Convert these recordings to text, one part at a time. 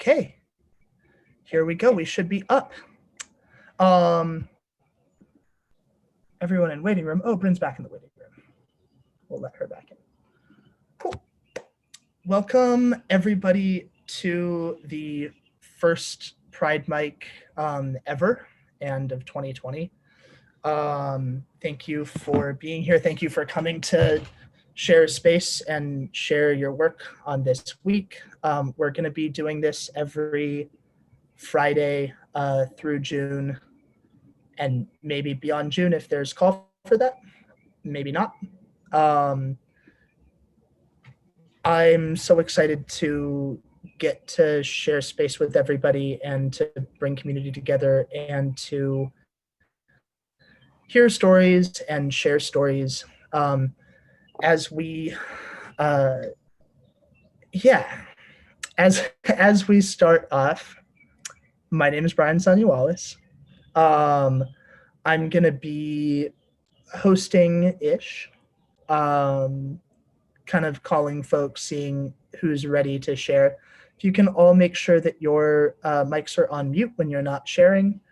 Okay, here we go. We should be up. Everyone in waiting room. Oh, Bryn's back in the waiting room. We'll let her back in. Cool. Welcome everybody to the first Pride Mic ever and of 2020. Thank you for being here. Thank you for coming to share space and share your work on this week. We're going to be doing this every Friday through June, and maybe beyond June if there's call for that, maybe not. I'm so excited to get to share space with everybody and to bring community together and to hear stories and share stories as we as we start off. My name is Brian Sonia-Wallace. I'm gonna be hosting-ish, kind of calling folks, seeing who's ready to share. If you can all make sure that your mics are on mute when you're not sharing,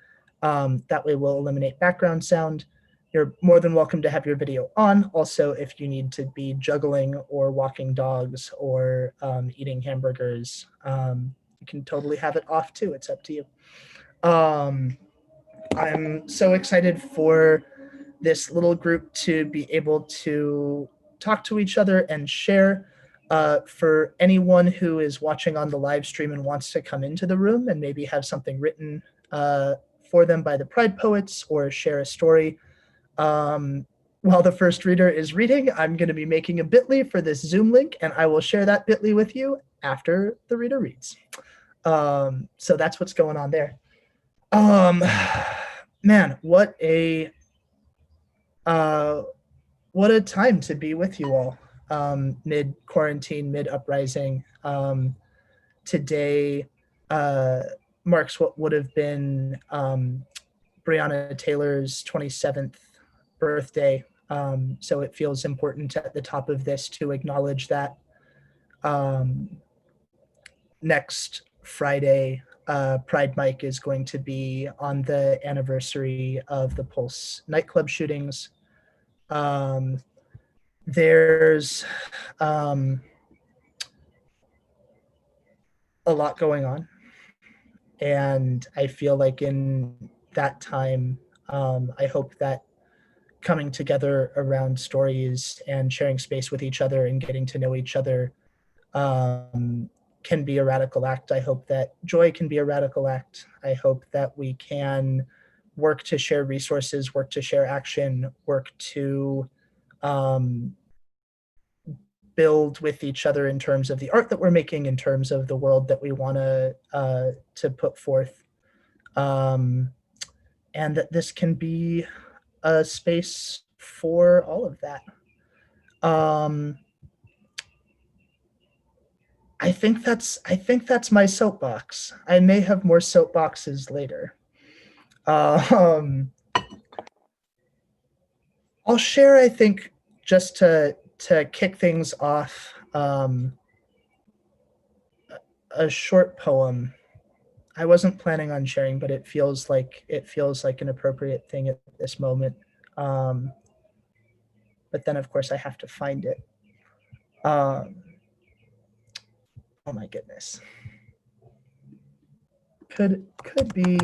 that way we'll eliminate background sound. You're more than welcome to have your video on. Also, if you need to be juggling or walking dogs or eating hamburgers, you can totally have it off too. It's up to you. I'm so excited for this little group to be able to talk to each other and share. For anyone who is watching on the live stream and wants to come into the room and maybe have something written for them by the Pride Poets or share a story, while the first reader is reading, I'm going to be making a bit.ly for this Zoom link, and I will share that bit.ly with you after the reader reads. So that's what's going on there. Man, what a time to be with you all, mid-quarantine, mid-uprising. Today marks what would have been Breonna Taylor's 27th birthday, so it feels important at the top of this to acknowledge that. Next Friday, Pride Mic is going to be on the anniversary of the Pulse nightclub shootings. There's a lot going on, and I feel like in that time, I hope that coming together around stories and sharing space with each other and getting to know each other can be a radical act. I hope that joy can be a radical act. I hope that we can work to share resources, work to share action, work to build with each other in terms of the art that we're making, in terms of the world that we want to put forth, and that this can be a space for all of that. I think that's my soapbox. I may have more soapboxes later. I'll share, I think, just to kick things off, a short poem. I wasn't planning on sharing, but it feels like an appropriate thing at this moment. But then, of course, I have to find it. Oh my goodness. Could be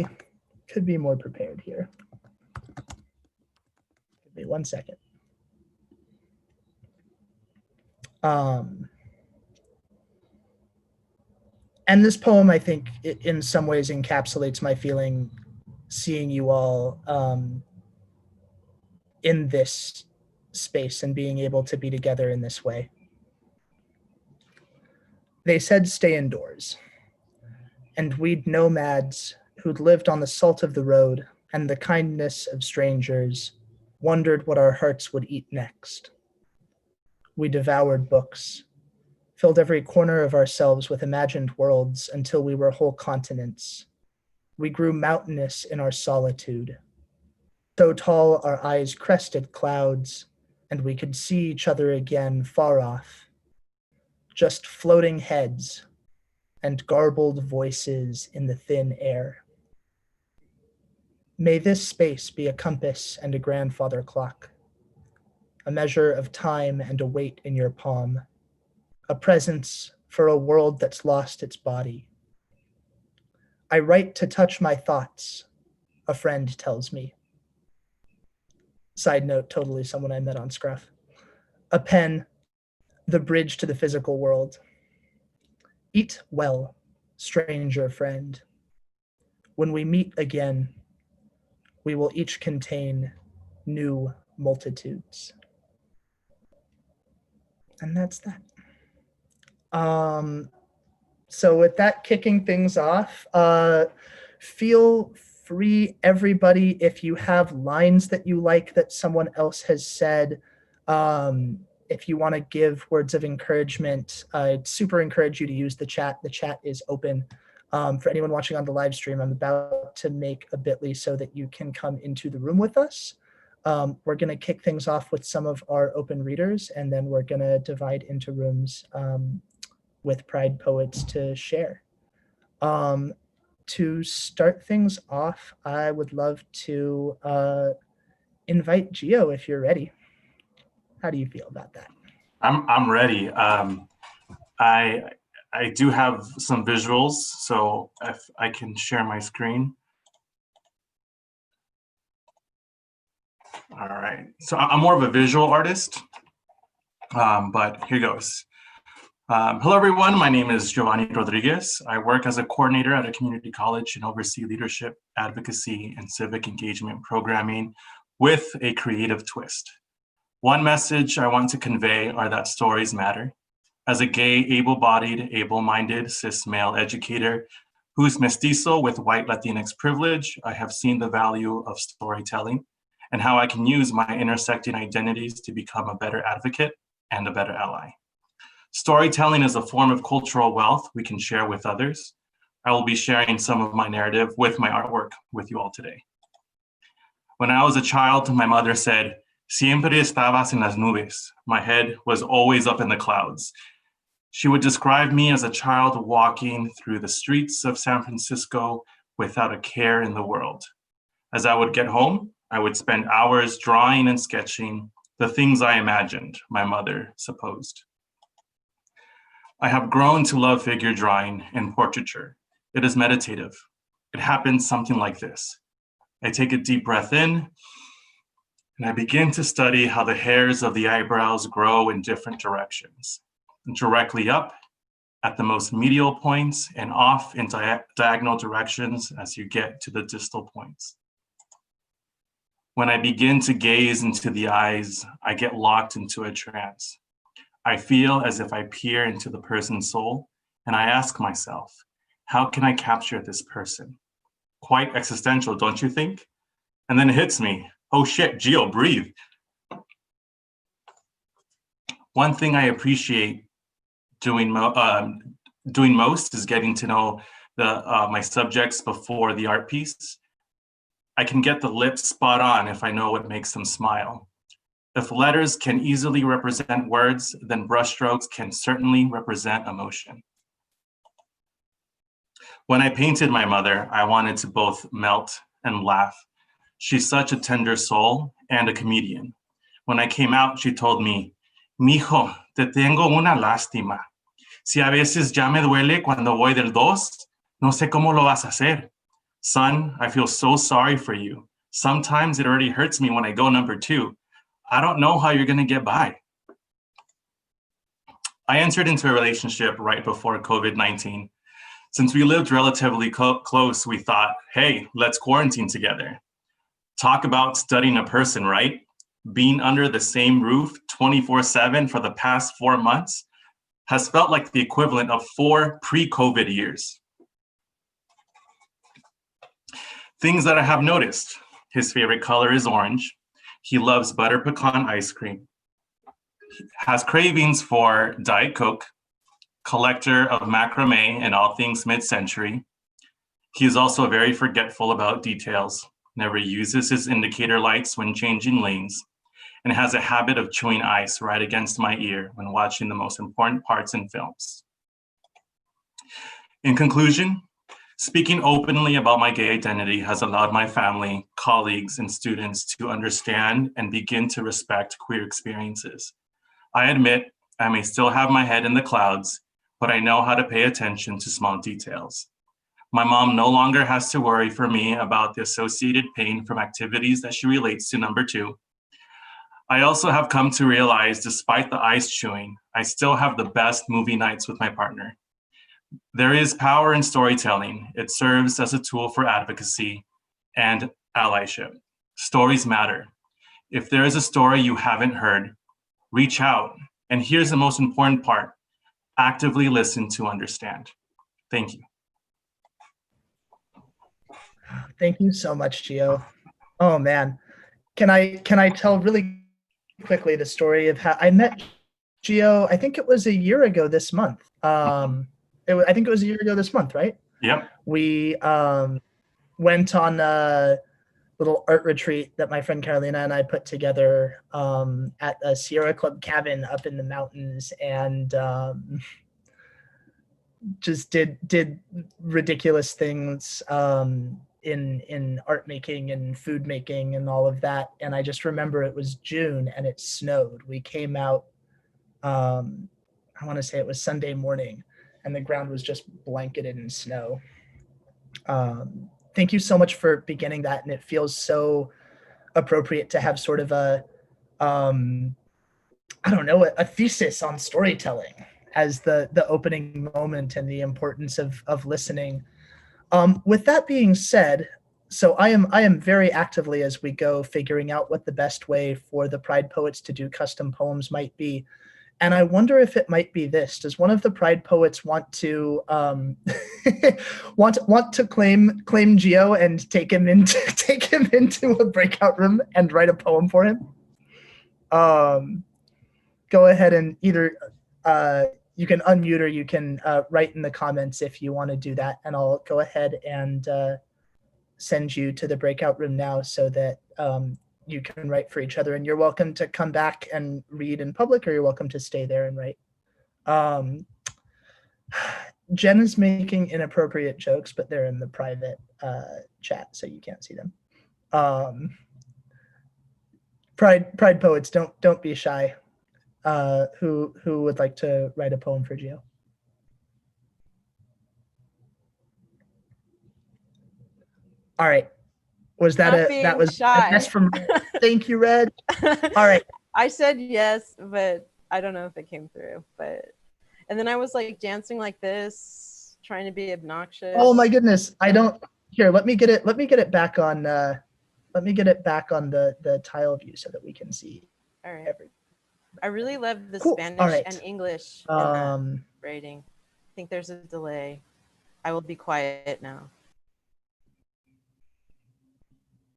more prepared here. Give me 1 second. And this poem, I think, in some ways encapsulates my feeling seeing you all in this space and being able to be together in this way. They said stay indoors, and we'd nomads who'd lived on the salt of the road and the kindness of strangers wondered what our hearts would eat next. We devoured books, filled every corner of ourselves with imagined worlds until we were whole continents. We grew mountainous in our solitude. So tall our eyes crested clouds, and we could see each other again far off. Just floating heads, and garbled voices in the thin air. May this space be a compass and a grandfather clock, a measure of time and a weight in your palm, a presence for a world that's lost its body. I write to touch my thoughts, a friend tells me. Side note, totally someone I met on Scruff. A pen, the bridge to the physical world. Eat well, stranger friend. When we meet again, we will each contain new multitudes. And that's that. So with that kicking things off, feel free, everybody, if you have lines that you like that someone else has said, if you want to give words of encouragement, I'd super encourage you to use the chat. The chat is open. For anyone watching on the live stream, I'm about to make a bit.ly so that you can come into the room with us. We're going to kick things off with some of our open readers, and then we're going to divide into rooms with Pride Poets to share. To start things off, I would love to invite Gio if you're ready. How do you feel about that? I'm ready. I do have some visuals, so if I can share my screen. All right, so I'm more of a visual artist, but here goes. Hello, everyone. My name is Giovanni Rodriguez. I work as a coordinator at a community college and oversee leadership, advocacy, and civic engagement programming with a creative twist. One message I want to convey are that stories matter. As a gay, able-bodied, able-minded, cis male educator who's mestizo with white Latinx privilege, I have seen the value of storytelling and how I can use my intersecting identities to become a better advocate and a better ally. Storytelling is a form of cultural wealth we can share with others. I will be sharing some of my narrative with my artwork with you all today. When I was a child, my mother said, "Siempre estabas en las nubes." My head was always up in the clouds. She would describe me as a child walking through the streets of San Francisco without a care in the world. As I would get home, I would spend hours drawing and sketching the things I imagined, my mother supposed. I have grown to love figure drawing and portraiture. It is meditative. It happens something like this. I take a deep breath in, and I begin to study how the hairs of the eyebrows grow in different directions. Directly up at the most medial points and off in diagonal directions as you get to the distal points. When I begin to gaze into the eyes, I get locked into a trance. I feel as if I peer into the person's soul, and I ask myself, how can I capture this person? Quite existential, don't you think? And then it hits me. Oh shit, Gio, breathe. One thing I appreciate doing most is getting to know my subjects before the art piece. I can get the lips spot on if I know what makes them smile. If letters can easily represent words, then brushstrokes can certainly represent emotion. When I painted my mother, I wanted to both melt and laugh. She's such a tender soul and a comedian. When I came out, she told me, "Mijo, te tengo una lástima. Si a veces ya me duele cuando voy del dos, no sé cómo lo vas a hacer. Son, I feel so sorry for you. Sometimes it already hurts me when I go number 2. I don't know how you're gonna get by." I entered into a relationship right before COVID-19. Since we lived relatively close, we thought, hey, let's quarantine together. Talk about studying a person, right? Being under the same roof 24/7 for the past 4 months has felt like the equivalent of 4 pre-COVID years. Things that I have noticed. His favorite color is orange. He loves butter pecan ice cream. He has cravings for Diet Coke, collector of macrame and all things mid-century. He is also very forgetful about details, never uses his indicator lights when changing lanes, and has a habit of chewing ice right against my ear when watching the most important parts in films. In conclusion, speaking openly about my gay identity has allowed my family, colleagues, and students to understand and begin to respect queer experiences. I admit I may still have my head in the clouds, but I know how to pay attention to small details. My mom no longer has to worry for me about the associated pain from activities that she relates to number two. I also have come to realize, despite the ice chewing, I still have the best movie nights with my partner. There is power in storytelling. It serves as a tool for advocacy and allyship. Stories matter. If there is a story you haven't heard, reach out. And here's the most important part: actively listen to understand. Thank you. Thank you so much, Gio. Oh man, can I tell really quickly the story of how I met Gio? I think it was a year ago this month. I think it was a year ago this month, right? Yep. We went on a little art retreat that my friend Carolina and I put together at a Sierra Club cabin up in the mountains, and just did ridiculous things in art making and food making and all of that. And I just remember it was June and it snowed. We came out, I want to say it was Sunday morning, and the ground was just blanketed in snow. Thank you so much for beginning that. And it feels so appropriate to have sort of a, I don't know, a thesis on storytelling as the opening moment and the importance of listening. With that being said, so I am very actively, as we go, figuring out what the best way for the Pride Poets to do custom poems might be. And I wonder if it might be this. Does one of the Pride Poets want to want to claim Gio and take him into a breakout room and write a poem for him? Go ahead and either you can unmute or you can write in the comments if you want to do that, and I'll go ahead and send you to the breakout room now so that you can write for each other. And you're welcome to come back and read in public, or you're welcome to stay there and write. Jen is making inappropriate jokes, but they're in the private chat, so you can't see them. Pride Poets, don't be shy. Who would like to write a poem for Gio? All right. Was that that was shy. a yes from Thank you, Red. All right. I said yes, but I don't know if it came through. And then I was like dancing like this, trying to be obnoxious. Oh my goodness. I don't here, let me get it back on the tile view so that we can see. All right. I really love the Cool. Spanish and English in that writing. I think there's a delay. I will be quiet now.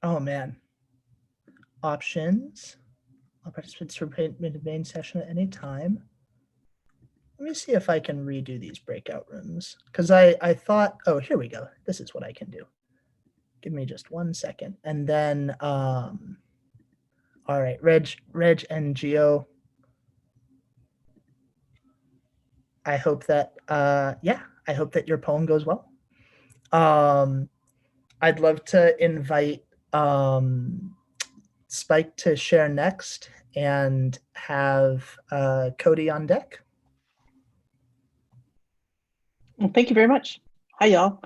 Oh man. Options. All participants in the main session at any time. Let me see if I can redo these breakout rooms, because I thought, oh, here we go. This is what I can do. Give me just 1 second. And then, all right, Reg and Gio. I hope that, I hope that your poem goes well. I'd love to invite Spike to share next and have Cody on deck. Well, thank you very much. Hi, y'all.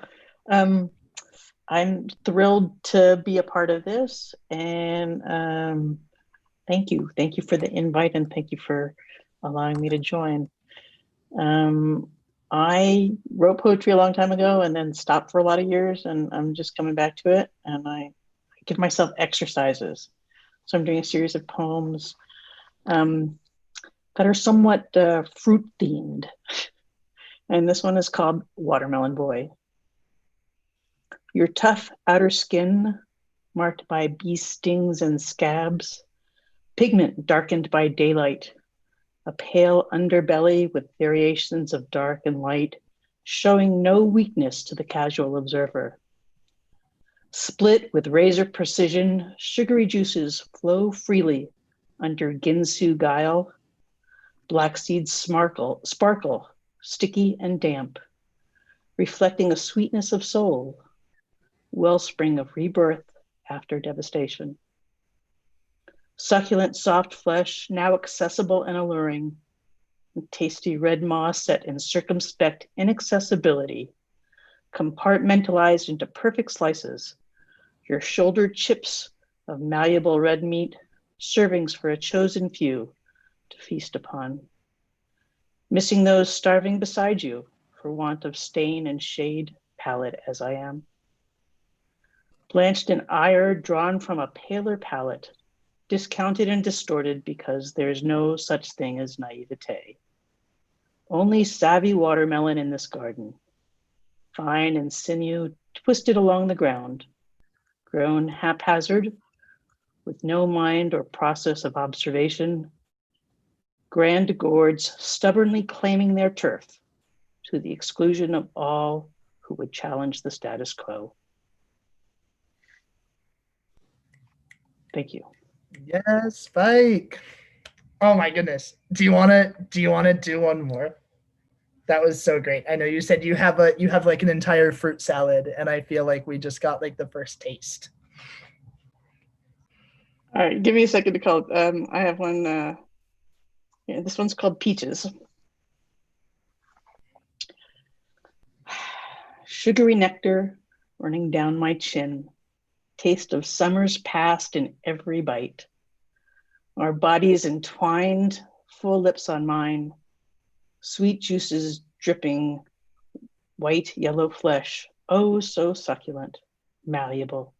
I'm thrilled to be a part of this, and thank you. Thank you for the invite, and thank you for allowing me to join. I wrote poetry a long time ago and then stopped for a lot of years, and I'm just coming back to it, and I give myself exercises. So I'm doing a series of poems that are somewhat fruit themed. And this one is called Watermelon Boy. Your tough outer skin, marked by bee stings and scabs, pigment darkened by daylight, a pale underbelly with variations of dark and light, showing no weakness to the casual observer. Split with razor precision, sugary juices flow freely under Ginsu guile. Black seeds sparkle, sticky and damp. reflecting a sweetness of soul, wellspring of rebirth after devastation. Succulent soft flesh, now accessible and alluring, and tasty red moss set in circumspect inaccessibility, compartmentalized into perfect slices, your shouldered chips of malleable red meat, servings for a chosen few to feast upon. Missing those starving beside you for want of stain and shade, pallid as I am. Blanched in ire drawn from a paler palate, discounted and distorted because there's no such thing as naivete. Only savvy watermelon in this garden, fine and sinew twisted along the ground, grown haphazard, with no mind or process of observation, grand gourds stubbornly claiming their turf to the exclusion of all who would challenge the status quo. Thank you. Yes, Spike. Oh my goodness. Do you wanna do one more? That was so great. I know you said you have like an entire fruit salad, and I feel like we just got like the first taste. All right, give me a second to call it. I have one. Yeah, this one's called Peaches. Sugary nectar running down my chin, taste of summers past in every bite. Our bodies entwined, full lips on mine, sweet juices dripping, white yellow flesh, oh so succulent, malleable,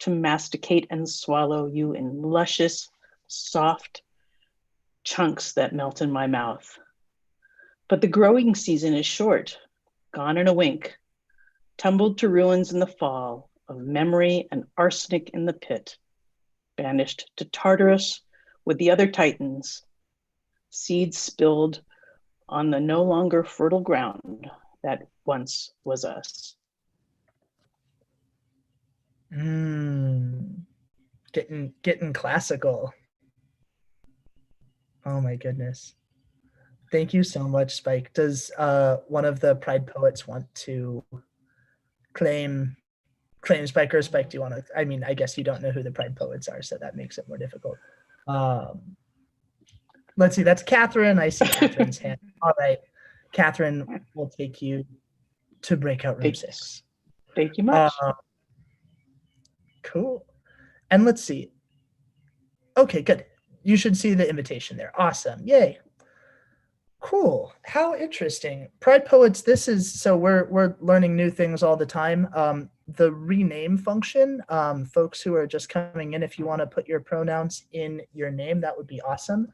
to masticate and swallow you in luscious, soft chunks that melt in my mouth. But the growing season is short, gone in a wink, tumbled to ruins in the fall of memory and arsenic in the pit, banished to Tartarus with the other titans, seeds spilled on the no longer fertile ground that once was us. Getting classical. Oh my goodness. Thank you so much, Spike. Does one of the Pride poets want to claim Spike, or Spike, do you want to? I mean, I guess you don't know who the Pride poets are, so that makes it more difficult. Let's see, that's Catherine. I see Catherine's hand. All right, Catherine, will take you to Breakout Room 6. Thank you much. Cool. And let's see. Okay, good. You should see the invitation there. Awesome. Yay. Cool. How interesting. Pride Poets, this is, so we're learning new things all the time. The rename function, folks who are just coming in, if you want to put your pronouns in your name, that would be awesome.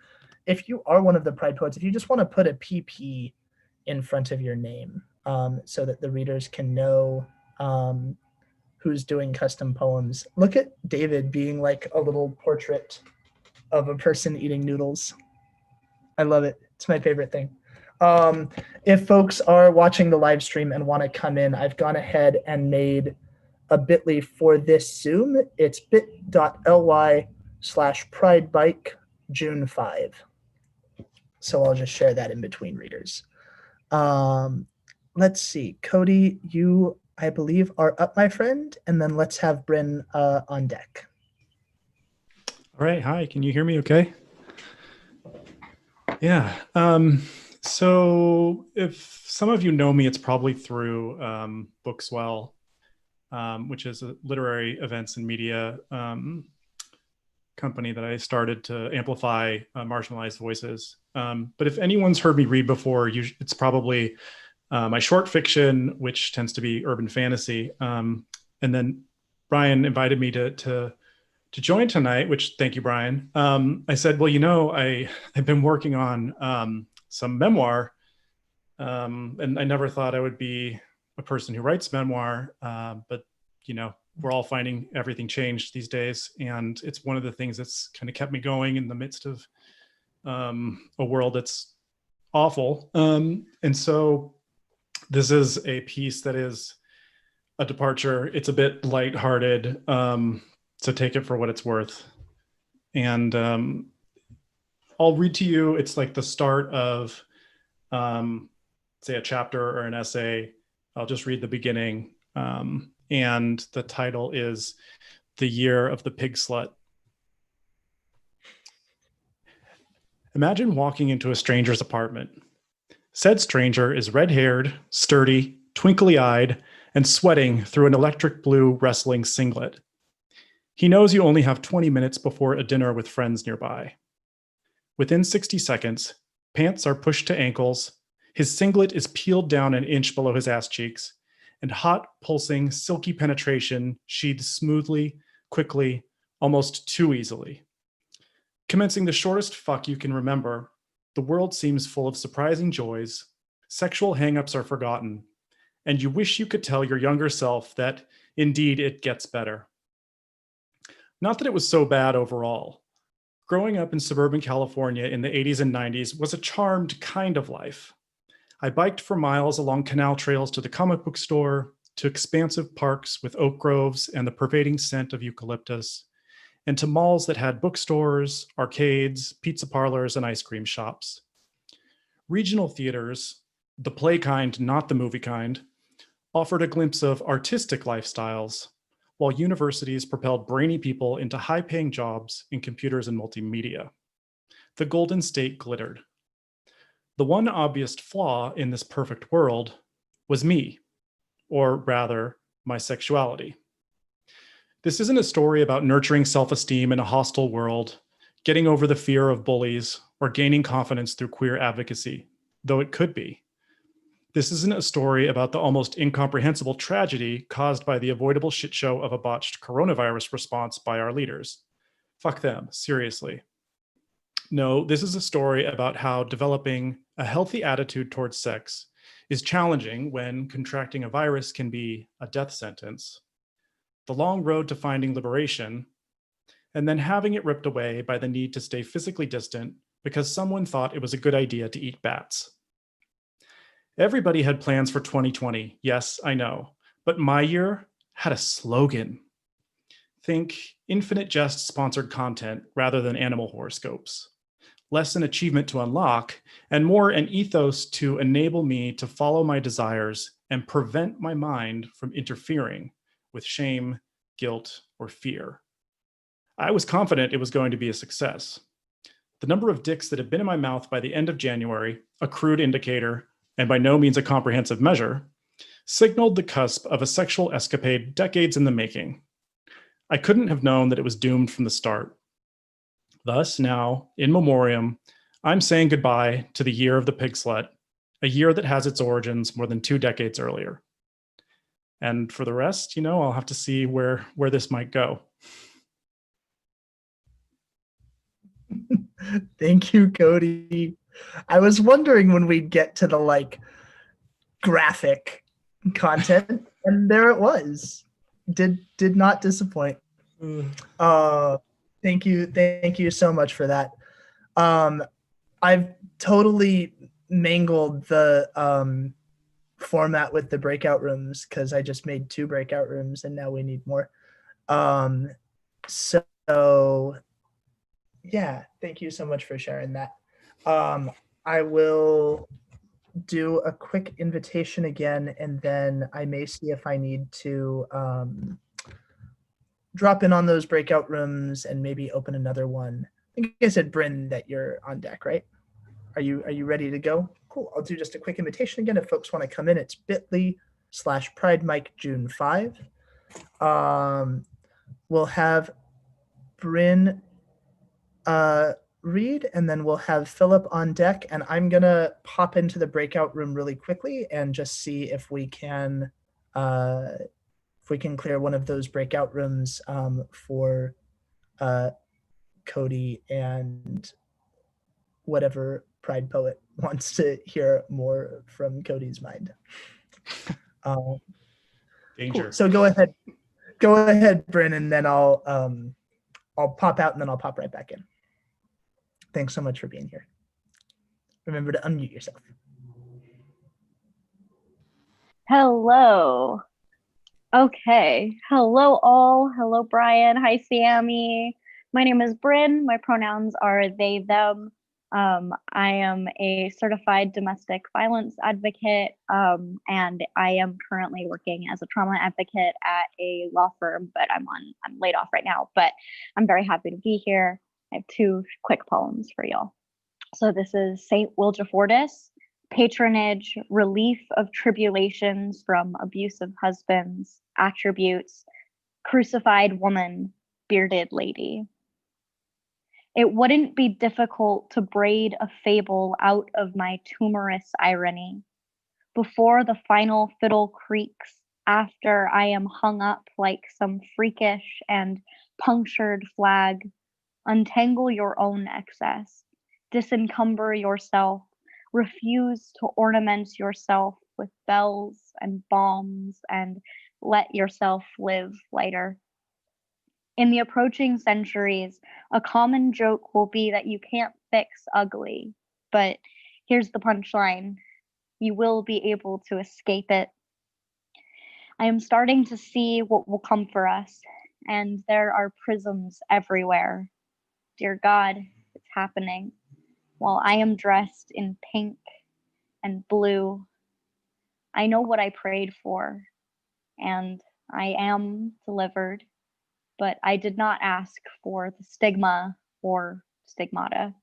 If you are one of the Pride Poets, if you just want to put a PP in front of your name, so that the readers can know who's doing custom poems. Look at David being like a little portrait of a person eating noodles. I love it. It's my favorite thing. If folks are watching the live stream and want to come in, I've gone ahead and made a bit.ly for this Zoom. It's bit.ly/pridebike June 5. So I'll just share that in between readers. Let's see. Cody, you, I believe, are up, my friend. And then let's have Bryn on deck. All right. Hi. Can you hear me okay? Yeah. So if some of you know me, it's probably through Bookswell, which is a literary events and media company that I started to amplify marginalized voices. But if anyone's heard me read before, it's probably my short fiction, which tends to be urban fantasy. And then Brian invited me to join tonight, which, thank you, Brian. I said, well, I've been working on some memoir, and I never thought I would be a person who writes memoir, but we're all finding everything changed these days, and it's one of the things that's kind of kept me going in the midst of a world that's awful. And so this is a piece that is a departure. It's a bit lighthearted, so take it for what it's worth. And I'll read to you. It's like the start of, say, a chapter or an essay I'll just read the beginning. And the title is The Year of the Pig Slut. Imagine walking into a stranger's apartment. Said stranger is red-haired, sturdy, twinkly-eyed, and sweating through an electric blue wrestling singlet. He knows you only have 20 minutes before a dinner with friends nearby. Within 60 seconds, pants are pushed to ankles, his singlet is peeled down an inch below his ass cheeks, and hot, pulsing, silky penetration sheathes smoothly, quickly, almost too easily. Commencing the shortest fuck you can remember, the world seems full of surprising joys, sexual hang-ups are forgotten, and you wish you could tell your younger self that, indeed, it gets better. Not that it was so bad overall. Growing up in suburban California in the 80s and 90s was a charmed kind of life. I biked for miles along canal trails to the comic book store, to expansive parks with oak groves and the pervading scent of eucalyptus, and to malls that had bookstores, arcades, pizza parlors, and ice cream shops. Regional theaters, the play kind, not the movie kind, offered a glimpse of artistic lifestyles, while universities propelled brainy people into high-paying jobs in computers and multimedia. The Golden State glittered. The one obvious flaw in this perfect world was me, or rather, my sexuality. This isn't a story about nurturing self-esteem in a hostile world, getting over the fear of bullies, or gaining confidence through queer advocacy, though it could be. This isn't a story about the almost incomprehensible tragedy caused by the avoidable shit show of a botched coronavirus response by our leaders. Fuck them, seriously. No, this is a story about how developing a healthy attitude towards sex is challenging when contracting a virus can be a death sentence, the long road to finding liberation, and then having it ripped away by the need to stay physically distant because someone thought it was a good idea to eat bats. Everybody had plans for 2020, yes, I know, but my year had a slogan. Think Infinite Jest sponsored content rather than animal horoscopes. Less an achievement to unlock, and more an ethos to enable me to follow my desires and prevent my mind from interfering with shame, guilt, or fear. I was confident it was going to be a success. The number of dicks that had been in my mouth by the end of January, a crude indicator, and by no means a comprehensive measure, signaled the cusp of a sexual escapade decades in the making. I couldn't have known that it was doomed from the start. Thus, now, in memoriam, I'm saying goodbye to the year of the pig slut, a year that has its origins more than 2 decades earlier. And for the rest, I'll have to see where this might go. Thank you, Cody. I was wondering when we'd get to the graphic content, and there it was. Did not disappoint. Thank you so much for that. I've totally mangled the format with the breakout rooms because I just made 2 breakout rooms and now we need more. So yeah, thank you so much for sharing that. I will do a quick invitation again, and then I may see if I need to drop in on those breakout rooms and maybe open another one. I think I said, Bryn, that you're on deck, right? Are you ready to go? Cool. I'll do just a quick invitation again. If folks want to come in, it's bit.ly/Pride Mike June 5. We'll have Bryn read, and then we'll have Philip on deck, and I'm gonna pop into the breakout room really quickly and just see if we can clear one of those breakout rooms for Cody and whatever Pride poet wants to hear more from Cody's mind. Danger. Cool. So go ahead, Bryn, and then I'll pop out and then I'll pop right back in. Thanks so much for being here. Remember to unmute yourself. Hello. Okay. Hello, all. Hello, Brian. Hi, Sammy. My name is Bryn. My pronouns are they, them. I am a certified domestic violence advocate, and I am currently working as a trauma advocate at a law firm, but I'm laid off right now, but I'm very happy to be here. I have two quick poems for y'all. So this is St. Wilgefortis, patronage, relief of tribulations from abusive husbands, attributes, crucified woman, bearded lady. It wouldn't be difficult to braid a fable out of my tumorous irony. Before the final fiddle creaks, after I am hung up like some freakish and punctured flag, untangle your own excess, disencumber yourself, refuse to ornament yourself with bells and bombs, and let yourself live lighter. In the approaching centuries, a common joke will be that you can't fix ugly, but here's the punchline. You will be able to escape it. I am starting to see what will come for us, and there are prisms everywhere. Dear God, it's happening. While I am dressed in pink and blue, I know what I prayed for, and I am delivered. But I did not ask for the stigma or stigmata.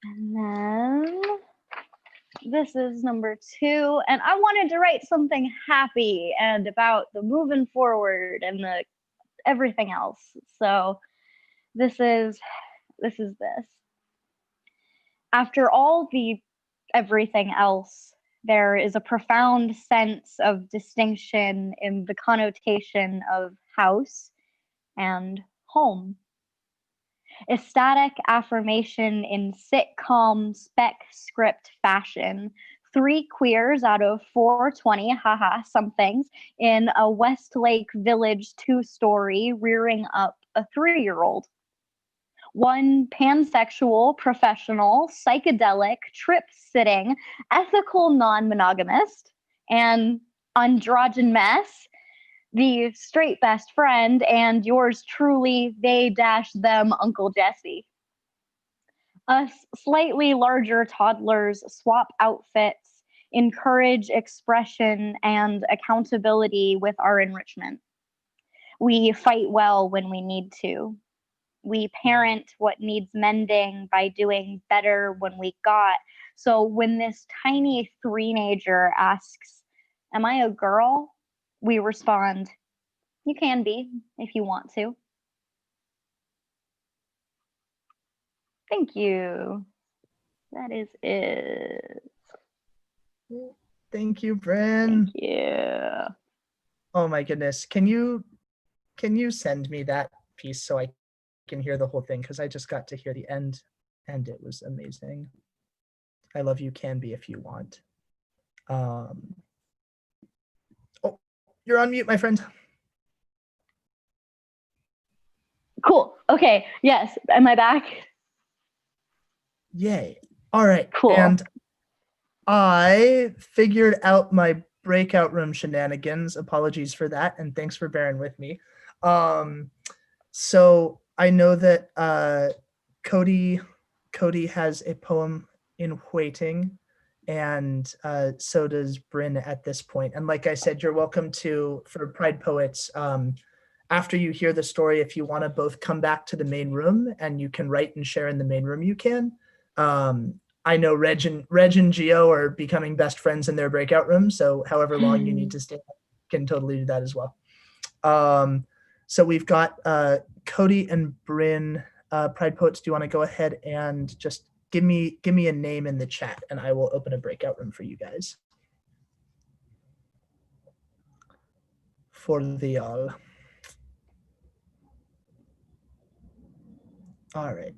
And then this is number 2. And I wanted to write something happy and about the moving forward and the everything else. So this is this. After all the everything else, there is a profound sense of distinction in the connotation of house and home. Ecstatic affirmation in sitcom spec script fashion. 3 queers out of 420, haha, somethings, in a Westlake Village 2-story rearing up a 3-year-old. 1 pansexual, professional, psychedelic, trip-sitting, ethical non-monogamist, and androgyn mess, the straight best friend, and yours truly, they-them Uncle Jesse. Us slightly larger toddlers swap outfits, encourage expression and accountability with our enrichment. We fight well when we need to. We parent what needs mending by doing better when we got. So when this tiny 3-nager asks, "Am I a girl?" we respond, "You can be if you want to." Thank you. That is it. Thank you, Bryn. Thank you. Oh my goodness. Can you send me that piece so I can hear the whole thing? Because I just got to hear the end and it was amazing. I love you can be if you want. Oh, you're on mute, my friend. Cool. Okay. Yes. Am I back? Yay. All right. Cool. And I figured out my breakout room shenanigans. Apologies for that. And thanks for bearing with me. So I know that Cody has a poem in waiting, and so does Bryn at this point. And like I said, you're welcome to, for Pride Poets, after you hear the story, if you want to both come back to the main room and you can write and share in the main room, you can. I know Reg and Gio are becoming best friends in their breakout room, so however long you need to stay, can totally do that as well. So we've got Cody and Bryn. Pride Poets, do you want to go ahead and just give me a name in the chat, and I will open a breakout room for you guys. For the all. All right.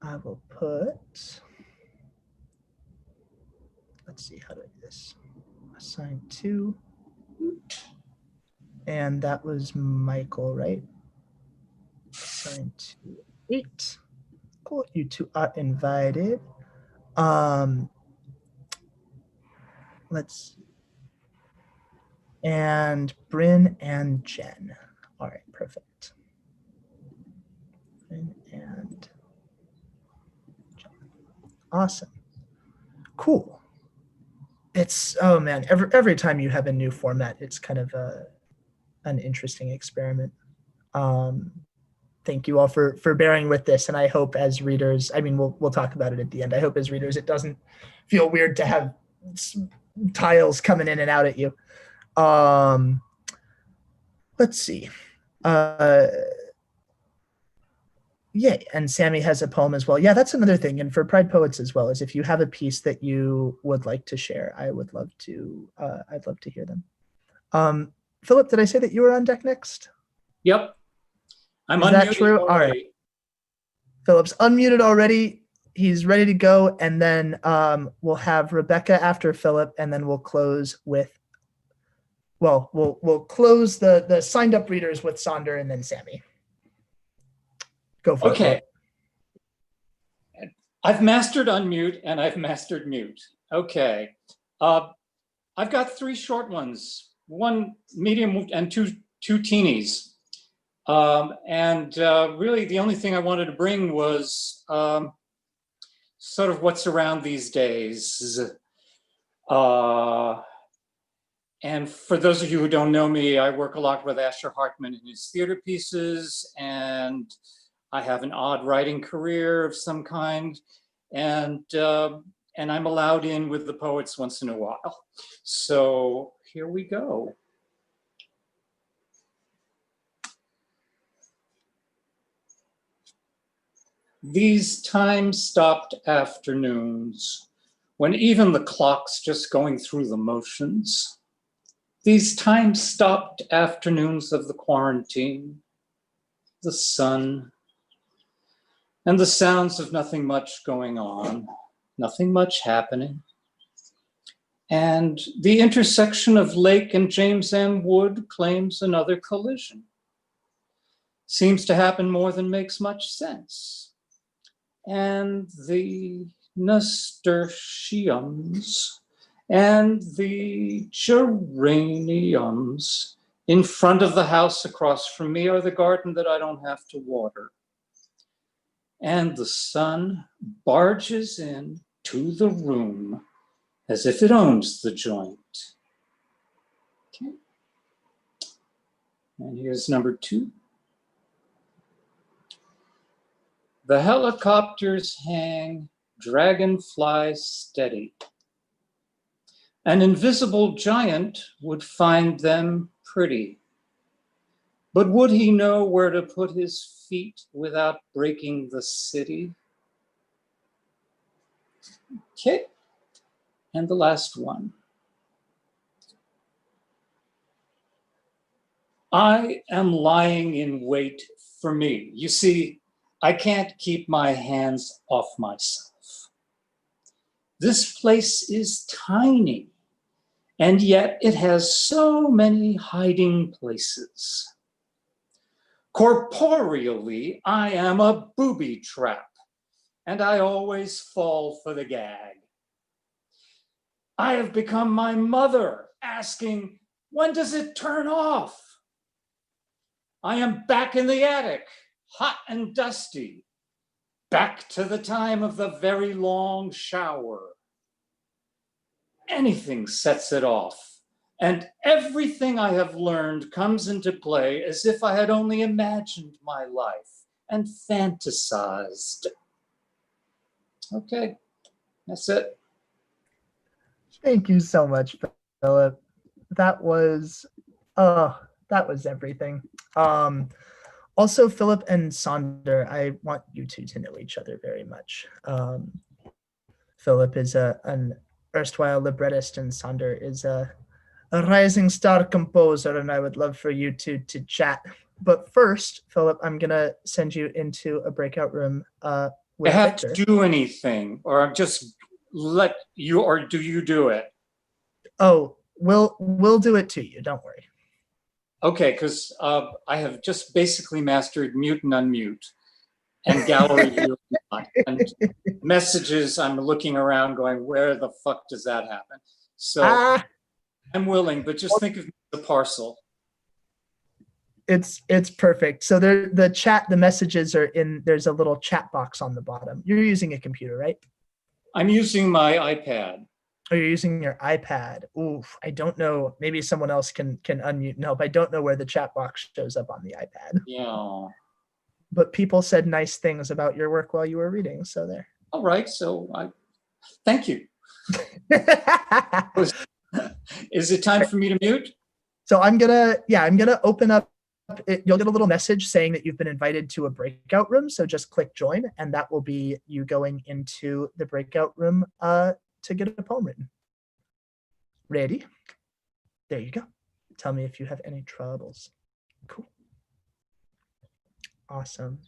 I will put, let's see, how do I do this? Assign 2. And that was Michael, right? Assign 2, 8. Cool, you 2 are invited. Let's, and Bryn and Jen. All right, perfect. Awesome. Cool. It's, oh man, every time you have a new format, it's kind of an interesting experiment. Thank you all for bearing with this. And I hope as readers, I mean, we'll talk about it at the end. I hope as readers, it doesn't feel weird to have tiles coming in and out at you. Let's see. Yeah, and Sammy has a poem as well. Yeah, that's another thing. And for Pride Poets as well, is if you have a piece that you would like to share, I would love to, I'd love to hear them. Philip, did I say that you were on deck next? Yep. I'm Is that true? already. All right. Philip's unmuted already. He's ready to go. And then we'll have Rebecca after Philip, and then we'll close with, well, we'll close the signed up readers with Sonder and then Sammy. Go for it. Okay. I've mastered unmute and I've mastered mute. Okay. I've got 3 short ones, 1 medium and two teenies. Really the only thing I wanted to bring was sort of what's around these days. And for those of you who don't know me, I work a lot with Asher Hartman in his theater pieces, and I have an odd writing career of some kind, and I'm allowed in with the poets once in a while. So here we go. These time-stopped afternoons, when even the clock's just going through the motions, these time-stopped afternoons of the quarantine, the sun, and the sounds of nothing much going on, nothing much happening. And the intersection of Lake and James M. Wood claims another collision. Seems to happen more than makes much sense. And the nasturtiums and the geraniums in front of the house across from me are the garden that I don't have to water. And the sun barges in to the room as if it owns the joint. Okay. And here's number 2. The helicopters hang, dragonflies steady. An invisible giant would find them pretty. But would he know where to put his feet without breaking the city? Okay, and the last one. I am lying in wait for me. You see, I can't keep my hands off myself. This place is tiny, and yet it has so many hiding places. Corporeally, I am a booby trap, and I always fall for the gag. I have become my mother, asking, when does it turn off? I am back in the attic, hot and dusty, back to the time of the very long shower. Anything sets it off. And everything I have learned comes into play as if I had only imagined my life and fantasized. Okay, that's it. Thank you so much, Philip. That was everything. Also, Philip and Sonder, I want you two to know each other very much. Philip is an erstwhile librettist, and Sonder is a rising star composer, and I would love for you two to chat. But first, Philip, I'm gonna send you into a breakout room with I have Victor. to do anything, or I'm just let you, or do you do it? Oh, we'll do it to you. Don't worry. Okay, because I have just basically mastered mute and unmute, and gallery view and messages. I'm looking around, going, where the fuck does that happen? So. I'm willing, but just think of me as a parcel. It's perfect. So the messages are in, there's a little chat box on the bottom. You're using a computer, right? I'm using my iPad. Oh, you're using your iPad. Oof, I don't know. Maybe someone else can unmute and help. I don't know where the chat box shows up on the iPad. Yeah. But people said nice things about your work while you were reading, so there. All right. So thank you. Is it time for me to mute? So I'm gonna open up. You'll get a little message saying that you've been invited to a breakout room. So just click join, and that will be you going into the breakout room to get a poem written. Ready? There you go. Tell me if you have any troubles. Cool. Awesome.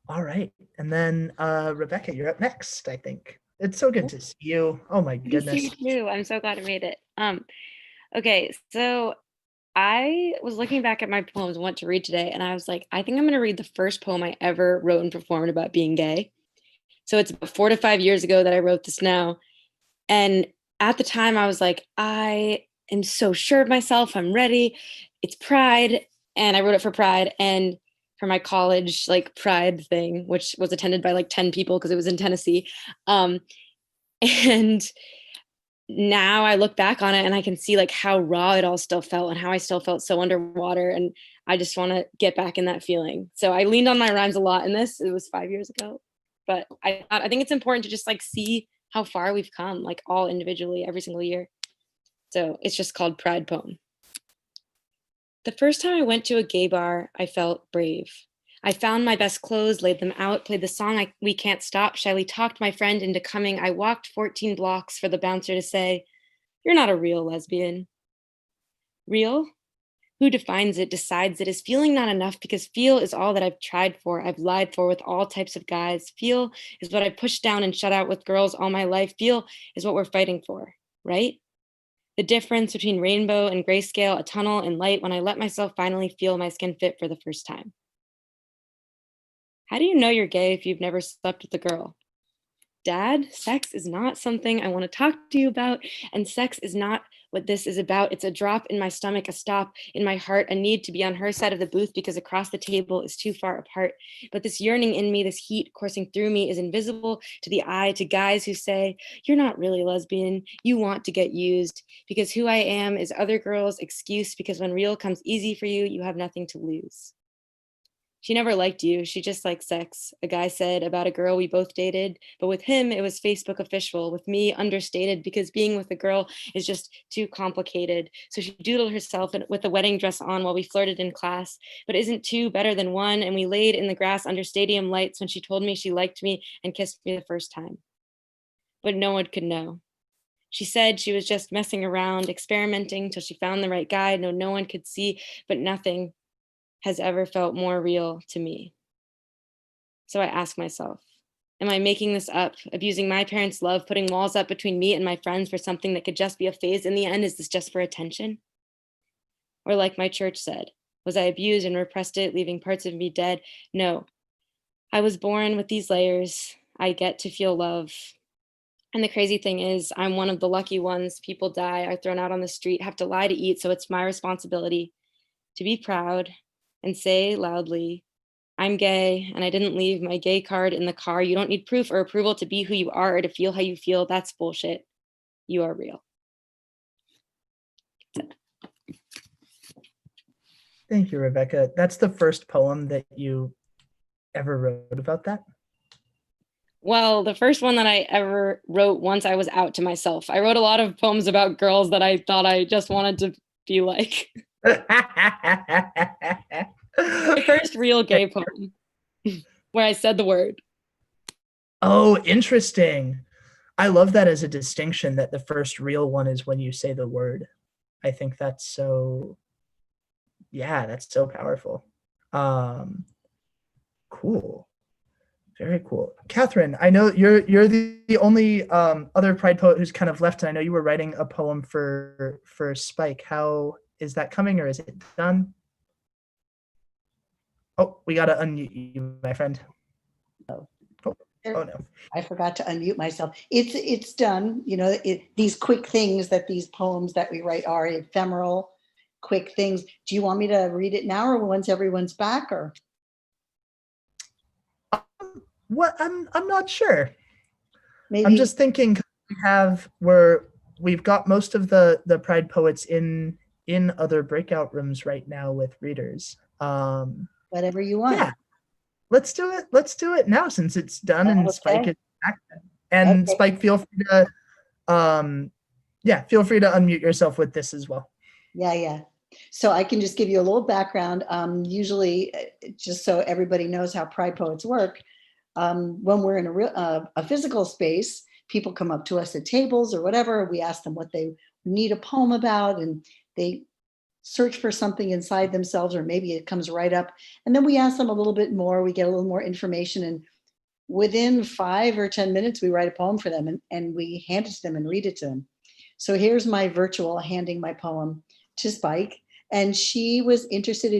All right. And then Rebecca, you're up next, I think. It's so good to see you. Oh my goodness. You too. I'm so glad I made it. Okay, so I was looking back at my poems and what to read today, and I was like, I think I'm gonna read the first poem I ever wrote and performed about being gay. So it's about 4 to 5 years ago that I wrote this now. And at the time I was like, I am so sure of myself, I'm ready. It's Pride. And I wrote it for Pride and for my college like Pride thing, which was attended by like 10 people because it was in Tennessee. And now I look back on it and I can see like how raw it all still felt and how I still felt so underwater. And I just want to get back in that feeling. So I leaned on my rhymes a lot in this. It was 5 years ago, but I think it's important to just like see how far we've come, like all individually every single year. So it's just called Pride Poem. The first time I went to a gay bar, I felt brave. I found my best clothes, laid them out, played the song We Can't Stop, shyly talked my friend into coming. I walked 14 blocks for the bouncer to say, "You're not a real lesbian." Real? Who defines it, decides it? Is feeling not enough? Because feel is all that I've tried for, I've lied for with all types of guys. Feel is what I pushed down and shut out with girls all my life. Feel is what we're fighting for, right? The difference between rainbow and grayscale, a tunnel and light, when I let myself finally feel my skin fit for the first time. How do you know you're gay if you've never slept with a girl? Dad, sex is not something I want to talk to you about, and sex is not what this is about. It's a drop in my stomach, a stop in my heart, a need to be on her side of the booth because across the table is too far apart. But this yearning in me, this heat coursing through me is invisible to the eye, to guys who say, "You're not really lesbian, you want to get used," because who I am is other girls' excuse, because when real comes easy for you, you have nothing to lose. She never liked you, she just liked sex, a guy said about a girl we both dated, but with him, it was Facebook official, with me, understated, because being with a girl is just too complicated. So she doodled herself with a wedding dress on while we flirted in class, but isn't two better than one? And we laid in the grass under stadium lights when she told me she liked me and kissed me the first time. But no one could know. She said she was just messing around, experimenting till she found the right guy. No one could see, but nothing has ever felt more real to me. So I ask myself, am I making this up, abusing my parents' love, putting walls up between me and my friends for something that could just be a phase? In the end, is this just for attention? Or like my church said, was I abused and repressed it, leaving parts of me dead? No, I was born with these layers. I get to feel love. And the crazy thing is, I'm one of the lucky ones. People die, are thrown out on the street, have to lie to eat, so it's my responsibility to be proud and say loudly, I'm gay and I didn't leave my gay card in the car. You don't need proof or approval to be who you are or to feel how you feel. That's bullshit. You are real. Thank you, Rebecca. That's the first poem that you ever wrote about that? Well, the first one that I ever wrote once I was out to myself. I wrote a lot of poems about girls that I thought I just wanted to be like. The first real gay poem where I said the word. Oh, interesting. I love that as a distinction, that the first real one is when you say the word. I think that's so, yeah, that's so powerful. Cool. Very cool. Catherine, I know you're the only other Pride poet who's kind of left, and I know you were writing a poem for Spike. How is that coming, or is it done? Oh, we gotta unmute you, my friend. Oh no. I forgot to unmute myself. It's done. You know, these quick things that these poems that we write are ephemeral, quick things. Do you want me to read it now, or once everyone's back, or? What? I'm not sure. Maybe. I'm just thinking we've got most of the Pride poets in other breakout rooms right now with readers. Whatever you want. Yeah, let's do it. Let's do it now since it's done and Okay. Spike is back. And Okay. Spike, feel free to feel free to unmute yourself with this as well. Yeah. So I can just give you a little background. Usually, just so everybody knows how Pride Poets work, when we're in a physical space, people come up to us at tables or whatever. We ask them what they need a poem about, and they search for something inside themselves, or maybe it comes right up. And then we ask them a little bit more. We get a little more information, and within 5 or 10 minutes, we write a poem for them, and we hand it to them and read it to them. So here's my virtual handing my poem to Spike. And she was interested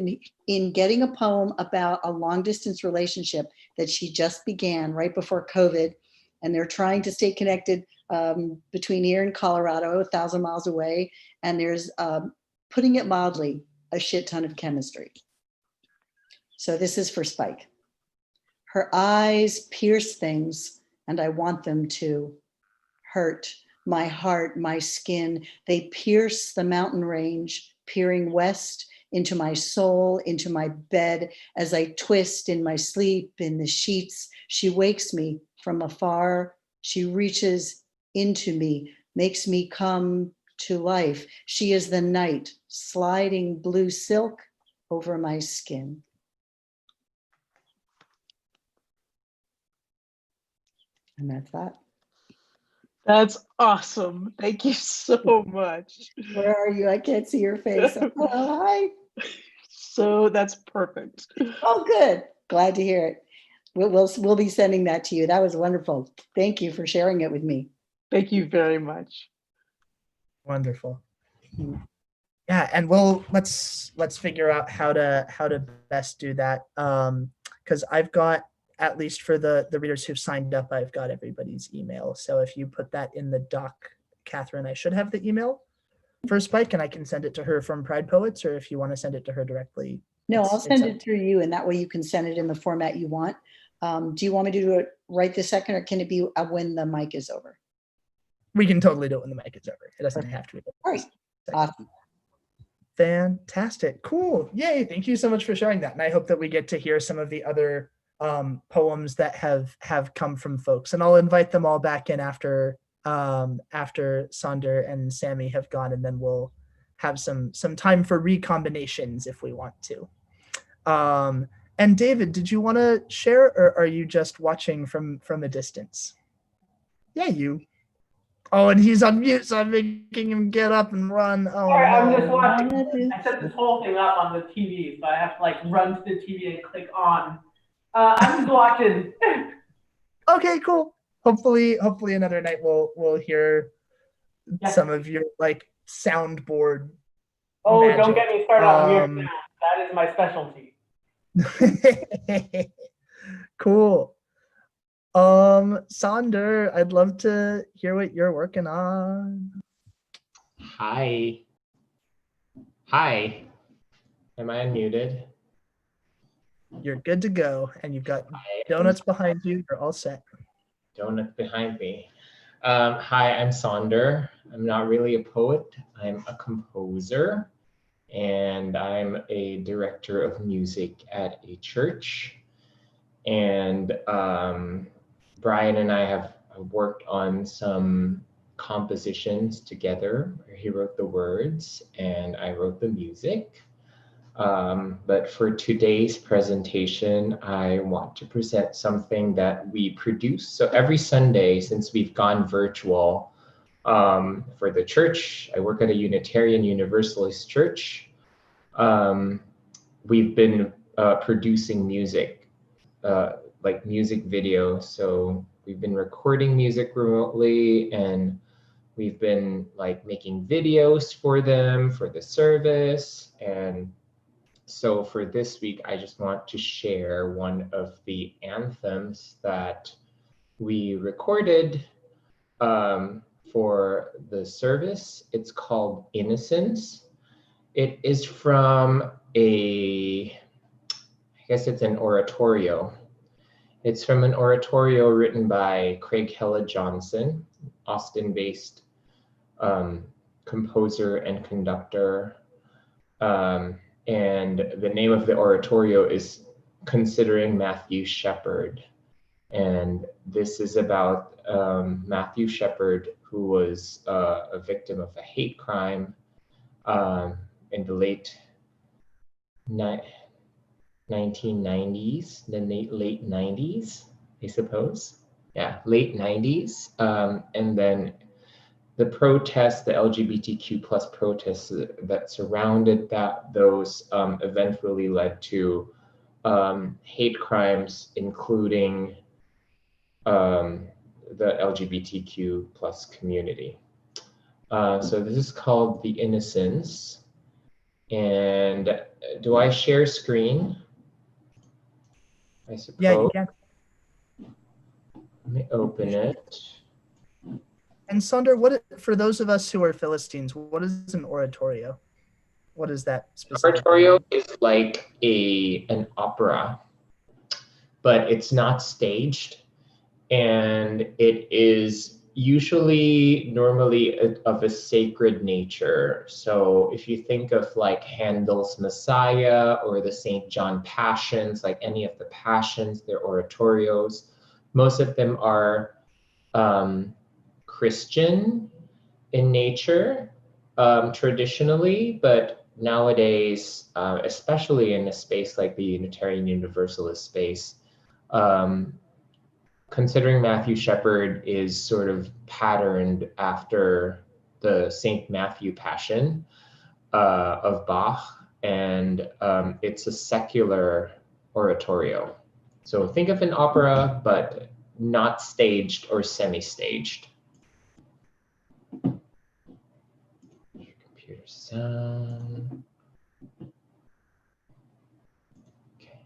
in getting a poem about a long distance relationship that she just began right before COVID. And they're trying to stay connected between here and Colorado, 1,000 miles away. And there's, putting it mildly, a shit ton of chemistry. So this is for Spike. Her eyes pierce things, and I want them to hurt my heart, my skin. They pierce the mountain range, peering west into my soul, into my bed. As I twist in my sleep, in the sheets, she wakes me from afar. She reaches into me, makes me come to life. She is the night, sliding blue silk over my skin. And that's that. That's awesome. Thank you so much. Where are you? I can't see your face. Oh, hi. So that's perfect. Oh, good. Glad to hear it. We'll be sending that to you. That was wonderful. Thank you for sharing it with me. Thank you very much. Wonderful. Yeah, and let's figure out how to best do that. Because I've got, at least for the readers who've signed up, I've got everybody's email. So if you put that in the doc, Catherine, I should have the email for Spike, and I can send it to her from Pride Poets, or if you want to send it to her directly. No, I'll send it through you, and that way you can send it in the format you want. Do you want me to do it right this second, or can it be when the mic is over? We can totally do it when the mic is over. It doesn't have to be. All right. Awesome. Fantastic. Cool. Yay. Thank you so much for sharing that. And I hope that we get to hear some of the other poems that have come from folks, and I'll invite them all back in after Sonder and Sammy have gone, and then we'll have some time for recombinations if we want to. And David, did you want to share, or are you just watching from a distance? Yeah, you. Oh, and he's on mute, so I'm making him get up and run. Oh, sorry, no. I'm just watching. I set this whole thing up on the TV, so I have to like run to the TV and click on. I'm just watching. Okay, cool. Hopefully another night we'll hear some of your like soundboard. Oh, magic. Don't get me started on weird sounds. That is my specialty. Cool. Sonder, I'd love to hear what you're working on. Hi. Am I unmuted? You're good to go, and you've got donuts behind you. You're all set. Donut behind me. Hi, I'm Sonder. I'm not really a poet. I'm a composer, and I'm a director of music at a church. And Brian and I have worked on some compositions together. He wrote the words, and I wrote the music. But for today's presentation, I want to present something that we produce. So every Sunday, since we've gone virtual for the church, I work at a Unitarian Universalist church. We've been producing music, like music videos. So we've been recording music remotely, and we've been like making videos for them for the service. And so for this week, I just want to share one of the anthems that we recorded for the service. It's called Innocence. It is from I guess it's an oratorio. It's from an oratorio written by Craig Hella Johnson, Austin-based composer and conductor. And the name of the oratorio is Considering Matthew Shepard. And this is about Matthew Shepard, who was a victim of a hate crime in the late 1990s, the late 90s, I suppose. Yeah, late 90s. And then the protests, the LGBTQ plus protests that surrounded those eventually led to hate crimes, including the LGBTQ plus community. So this is called The Innocence. And do I share screen? I suppose. Yeah, you can. Let me open it. And Sonder, for those of us who are Philistines, what is an oratorio? What is that specifically? Oratorio is like an opera, but it's not staged. And it is normally of a sacred nature. So if you think of like Handel's Messiah or the St. John Passions, like any of the Passions, they're oratorios. Most of them are Christian in nature, traditionally, but nowadays, especially in a space like the Unitarian Universalist space, Considering Matthew Shepard is sort of patterned after the St. Matthew Passion of Bach, and it's a secular oratorio. So think of an opera, but not staged or semi-staged. Computer sound. Okay.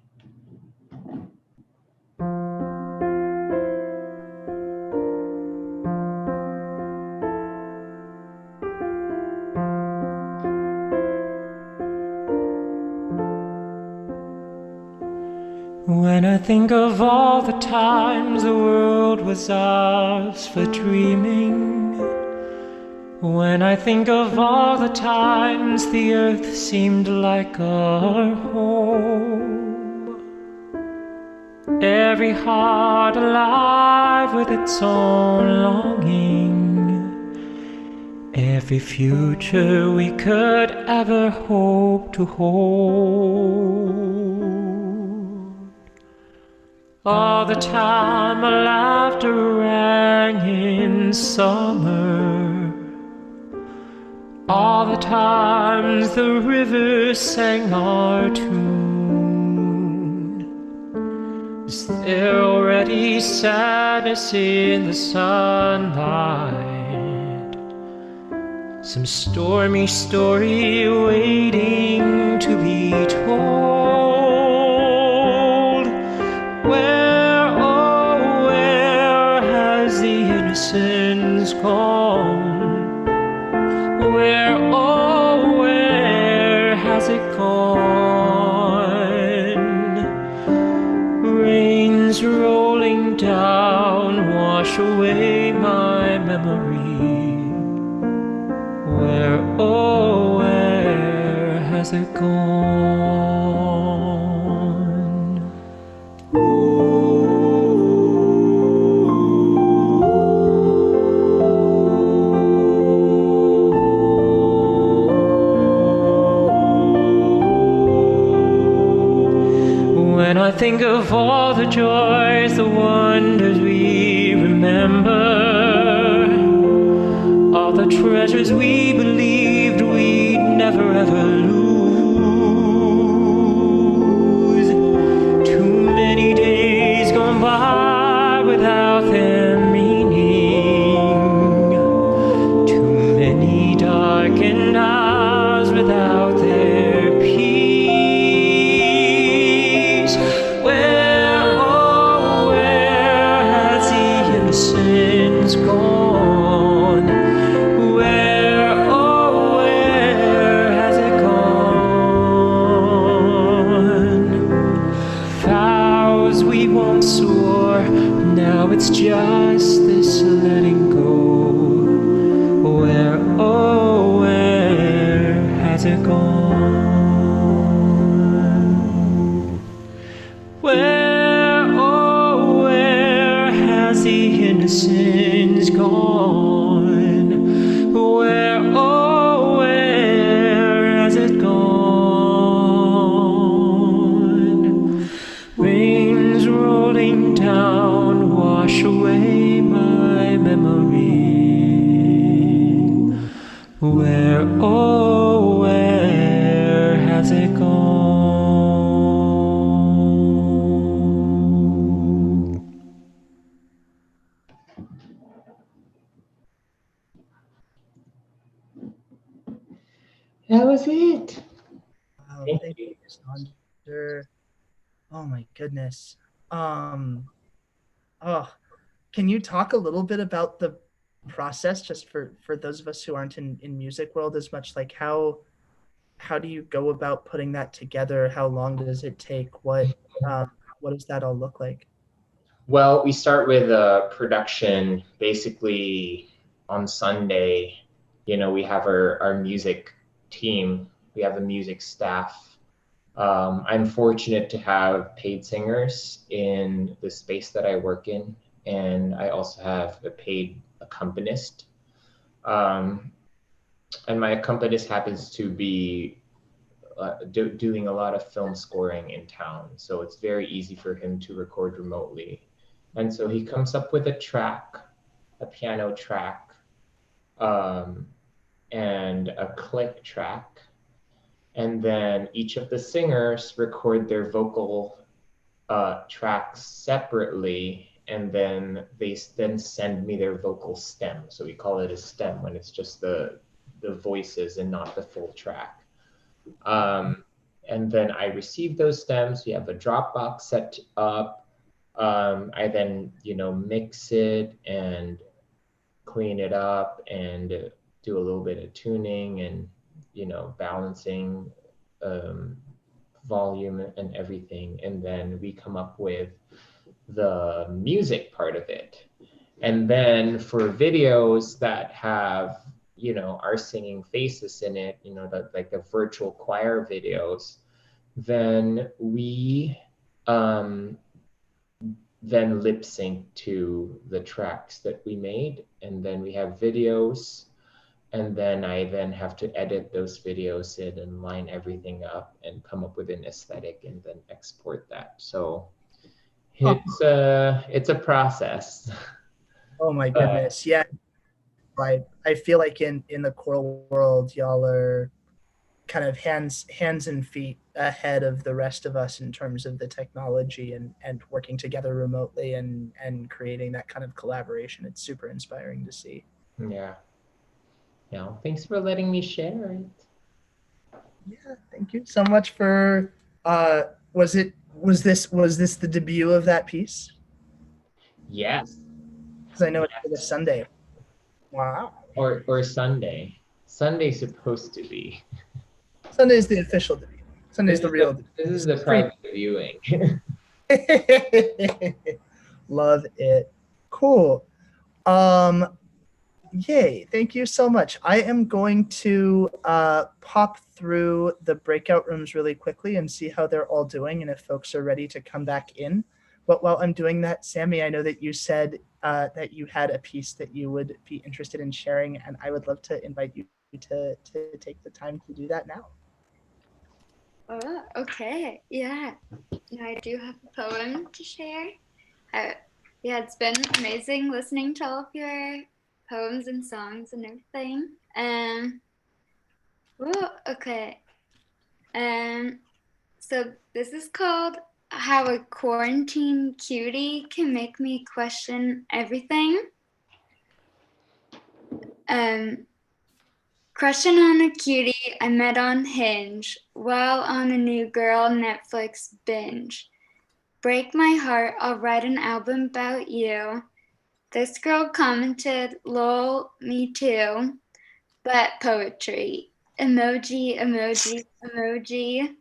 When I think of all the times the world was ours for dreaming, when I think of all the times the earth seemed like our home, every heart alive with its own longing, every future we could ever hope to hold. All the time our laughter rang in summer, all the times the river sang our tune. Is there already sadness in the sunlight? Some stormy story waiting to be told? Where, oh, where has the innocence gone? Where, oh, where has it gone? Rains rolling down wash away my memory. Where, oh, where has it gone? When I think of all the joys, the wonders we remember, all the treasures we believed we'd never ever lose. Too many days gone by without their meaning, too many darkened hours without their peace. Where, oh, where has the innocence gone? Where, oh, where has it gone? it gone? Where, oh, where has the innocence gone? Where, oh, where has it gone? Rains rolling down, wash away my memory. Where, oh, where has it gone? That was it. Wow, Thank thank you. you, Sonder. Oh my goodness. Oh, can you talk a little bit about the process, just for those of us who aren't in music world as much? Like how do you go about putting that together? How long does it take? What does that all look like? Well, we start with production basically on Sunday. You know, we have our music team, we have a music staff. I'm fortunate to have paid singers in the space that I work in, and I also have a paid accompanist. And my accompanist happens to be doing a lot of film scoring in town, so it's very easy for him to record remotely. And so he comes up with a track, a piano track, and a click track. And then each of the singers record their vocal tracks separately, and then they then send me their vocal stem. So we call it a stem when it's just the voices and not the full track. And then I receive those stems. We have a Dropbox set up. I then, mix it and clean it up and do a little bit of tuning and, balancing volume and everything. And then we come up with the music part of it. And then for videos that have, our singing faces in it, like the virtual choir videos, then we then lip sync to the tracks that we made. And then we have videos, and then I then have to edit those videos in and line everything up and come up with an aesthetic and then export that. So it's a process. Oh my goodness. Yeah. I feel like in the choral world, y'all are kind of hands and feet ahead of the rest of us in terms of the technology and working together remotely and creating that kind of collaboration. It's super inspiring to see. Yeah. Thanks for letting me share it. Yeah, thank you so much for was this the debut of that piece? Yes. Because I know it's for the Sunday. Wow. Or Sunday. Sunday's supposed to be. Sunday's the official debut. Sunday's the real debut. This is the private viewing. Love it. Cool. Yay, thank you so much. I am going to pop through the breakout rooms really quickly and see how they're all doing and if folks are ready to come back in. But while I'm doing that, Sammy, I know that you said that you had a piece that you would be interested in sharing, and I would love to invite you to take the time to do that now. Oh, okay. Yeah. I do have a poem to share. Yeah, it's been amazing listening to all of your poems and songs and everything. Okay. So this is called How a Quarantine Cutie Can Make Me Question Everything. Crushing on a cutie I met on Hinge while on a New Girl Netflix binge. Break my heart, I'll write an album about you. This girl commented, lol, me too. But poetry. Emoji, emoji, emoji.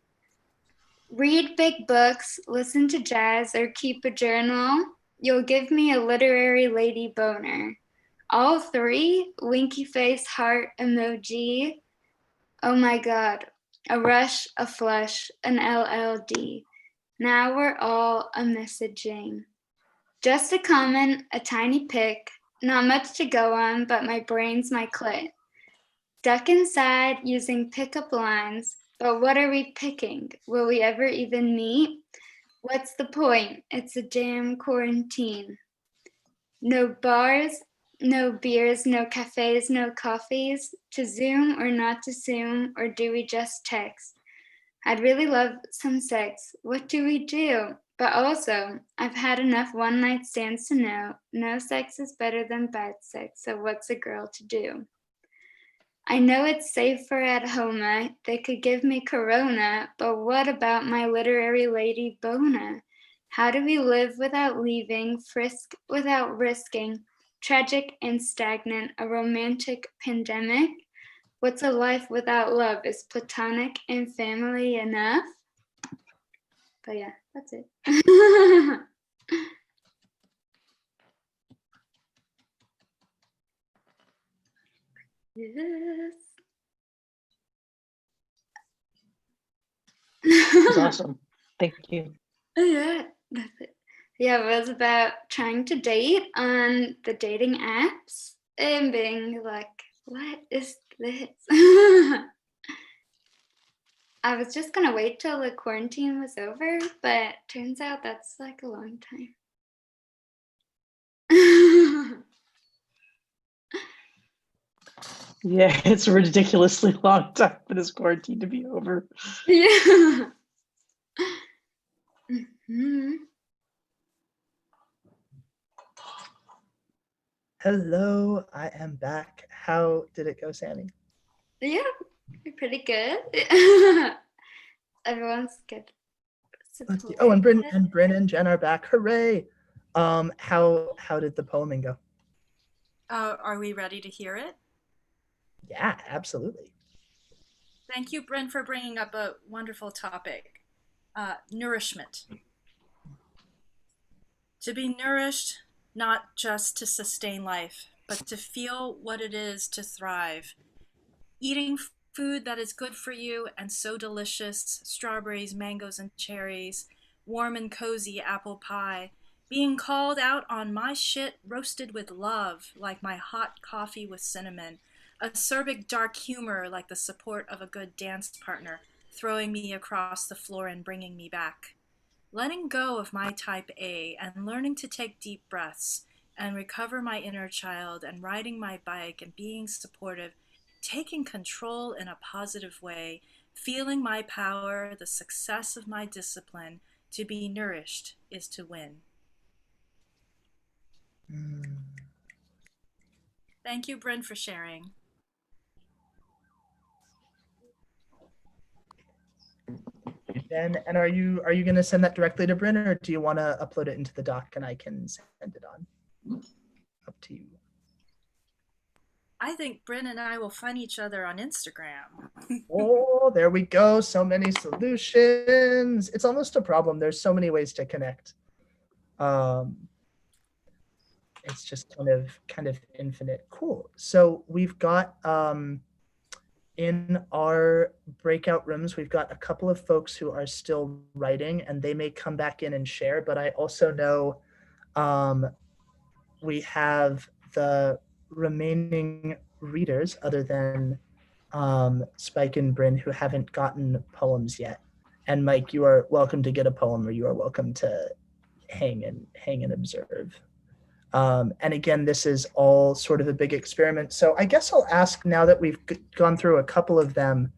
Read big books, listen to jazz, or keep a journal. You'll give me a literary lady boner. All three, winky face, heart, emoji. Oh my God, a rush, a flush, an LLD. Now we're all a messaging. Just a comment, a tiny pic, not much to go on, but my brain's my clit. Duck inside using pickup lines, but what are we picking? Will we ever even meet? What's the point? It's a damn quarantine. No bars, no beers, no cafes, no coffees. To Zoom or not to Zoom, or do we just text? I'd really love some sex. What do we do? But also, I've had enough one-night stands to know no sex is better than bad sex, so what's a girl to do? I know it's safer at home. They could give me corona, but what about my literary lady Bona? How do we live without leaving, frisk without risking, tragic and stagnant, a romantic pandemic? What's a life without love? Is platonic and family enough? But yeah, that's it. Yes. That's awesome. Thank you. Yeah, that's it. Yeah, it was about trying to date on the dating apps and being like, what is this? I was just gonna wait till the quarantine was over, but turns out that's like a long time. Yeah, it's a ridiculously long time for this quarantine to be over. Yeah. Mm-hmm. Hello, I am back. How did it go, Sammy? Yeah, pretty good. Everyone's good. Let's see. Oh, and Bryn and Jen are back. Hooray! How did the poeming go? Are we ready to hear it? Yeah, absolutely. Thank you, Bryn, for bringing up a wonderful topic. Nourishment. To be nourished, not just to sustain life, but to feel what it is to thrive. Eating food that is good for you and so delicious, strawberries, mangoes, and cherries, warm and cozy apple pie, being called out on my shit roasted with love, like my hot coffee with cinnamon, acerbic dark humor like the support of a good dance partner, throwing me across the floor and bringing me back. Letting go of my type A and learning to take deep breaths and recover my inner child and riding my bike and being supportive, taking control in a positive way, feeling my power, the success of my discipline. To be nourished is to win. Thank you, Bryn, for sharing. And are you going to send that directly to Bryn, or do you want to upload it into the doc and I can send it on? Up to you. I think Bryn and I will find each other on Instagram. Oh, there we go. So many solutions. It's almost a problem. There's so many ways to connect. It's just kind of infinite. Cool. So we've got in our breakout rooms, we've got a couple of folks who are still writing, and they may come back in and share. But I also know we have the remaining readers, other than Spike and Bryn, who haven't gotten poems yet. And Mike, you are welcome to get a poem, or you are welcome to hang and observe. And again, this is all sort of a big experiment. So I guess I'll ask, now that we've gone through a couple of them,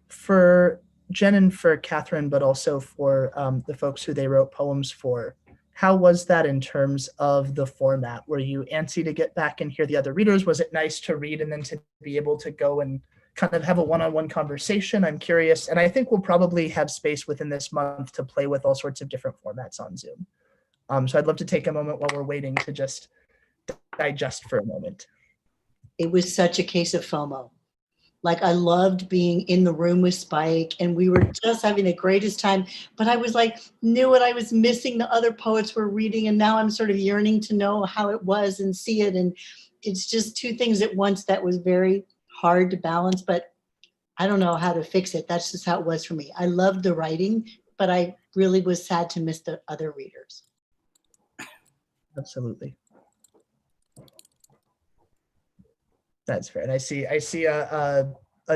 for Jen and for Catherine, but also for the folks who they wrote poems for, how was that in terms of the format? Were you antsy to get back and hear the other readers? Was it nice to read and then to be able to go and kind of have a one-on-one conversation? I'm curious. And I think we'll probably have space within this month to play with all sorts of different formats on Zoom. So I'd love to take a moment while we're waiting to just digest for a moment. It was such a case of FOMO. Like, I loved being in the room with Spike, and we were just having the greatest time. But I was like, knew what I was missing. The other poets were reading, and now I'm sort of yearning to know how it was and see it. And it's just two things at once that was very hard to balance, but I don't know how to fix it. That's just how it was for me. I loved the writing, but I really was sad to miss the other readers. Absolutely. That's fair. And I see a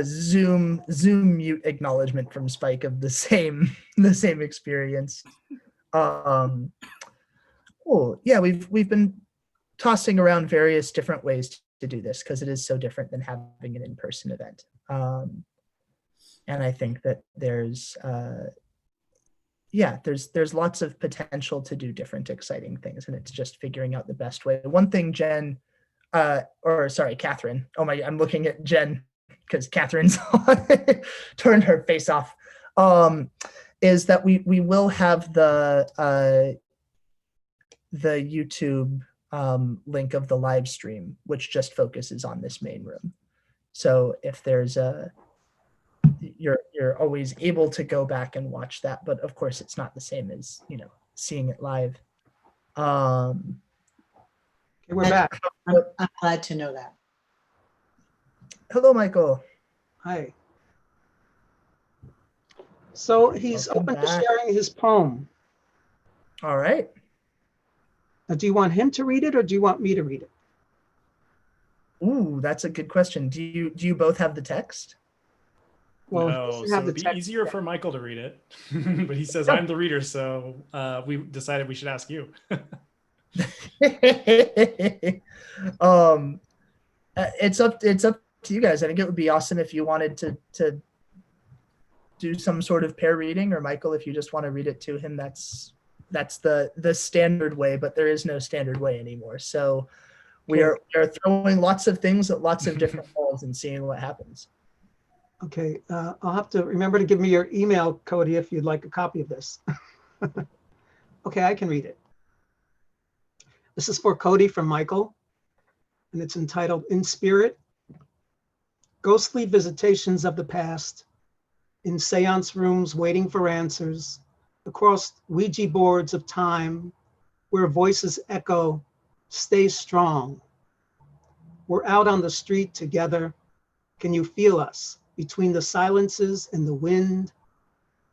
Zoom mute acknowledgement from Spike of the same experience. Oh yeah, we've been tossing around various different ways to do this because it is so different than having an in-person event. And I think that there's lots of potential to do different exciting things, and it's just figuring out the best way. One thing Catherine. Oh my, I'm looking at Jen because Catherine's turned her face off. Is that we will have the YouTube link of the live stream, which just focuses on this main room. So if there's you're always able to go back and watch that, but of course it's not the same as seeing it live. Okay, we're back. I'm glad to know that. Hello, Michael. Hi. So he's open to sharing his poem. All right. Now, do you want him to read it or do you want me to read it? Ooh, that's a good question. Do you both have the text? Well, no, so it'd be easier for Michael to read it, but he says I'm the reader, so we decided we should ask you. It's up to you guys. I think it would be awesome if you wanted to do some sort of pair reading, or Michael, if you just want to read it to him, that's the standard way, but there is no standard way anymore. So we are throwing lots of things at lots of different walls and seeing what happens. Okay, I'll have to remember to give me your email, Cody, if you'd like a copy of this. Okay, I can read it. This is for Cody from Michael, and it's entitled In Spirit. Ghostly visitations of the past, in seance rooms waiting for answers, across Ouija boards of time, where voices echo, stay strong. We're out on the street together. Can you feel us between the silences and the wind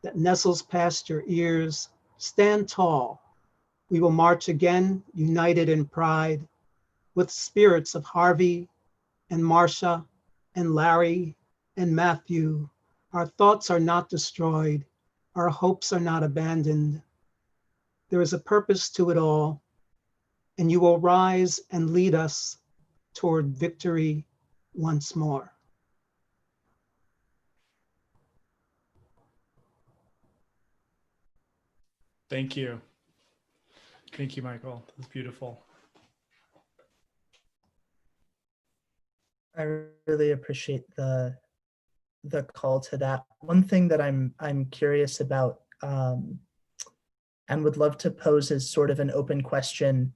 that nestles past your ears? Stand tall. We will march again, united in pride, with spirits of Harvey and Marcia and Larry and Matthew. Our thoughts are not destroyed. Our hopes are not abandoned. There is a purpose to it all, and you will rise and lead us toward victory once more. Thank you. Thank you, Michael. That's beautiful. I really appreciate the call to that. One thing that I'm curious about and would love to pose as sort of an open question,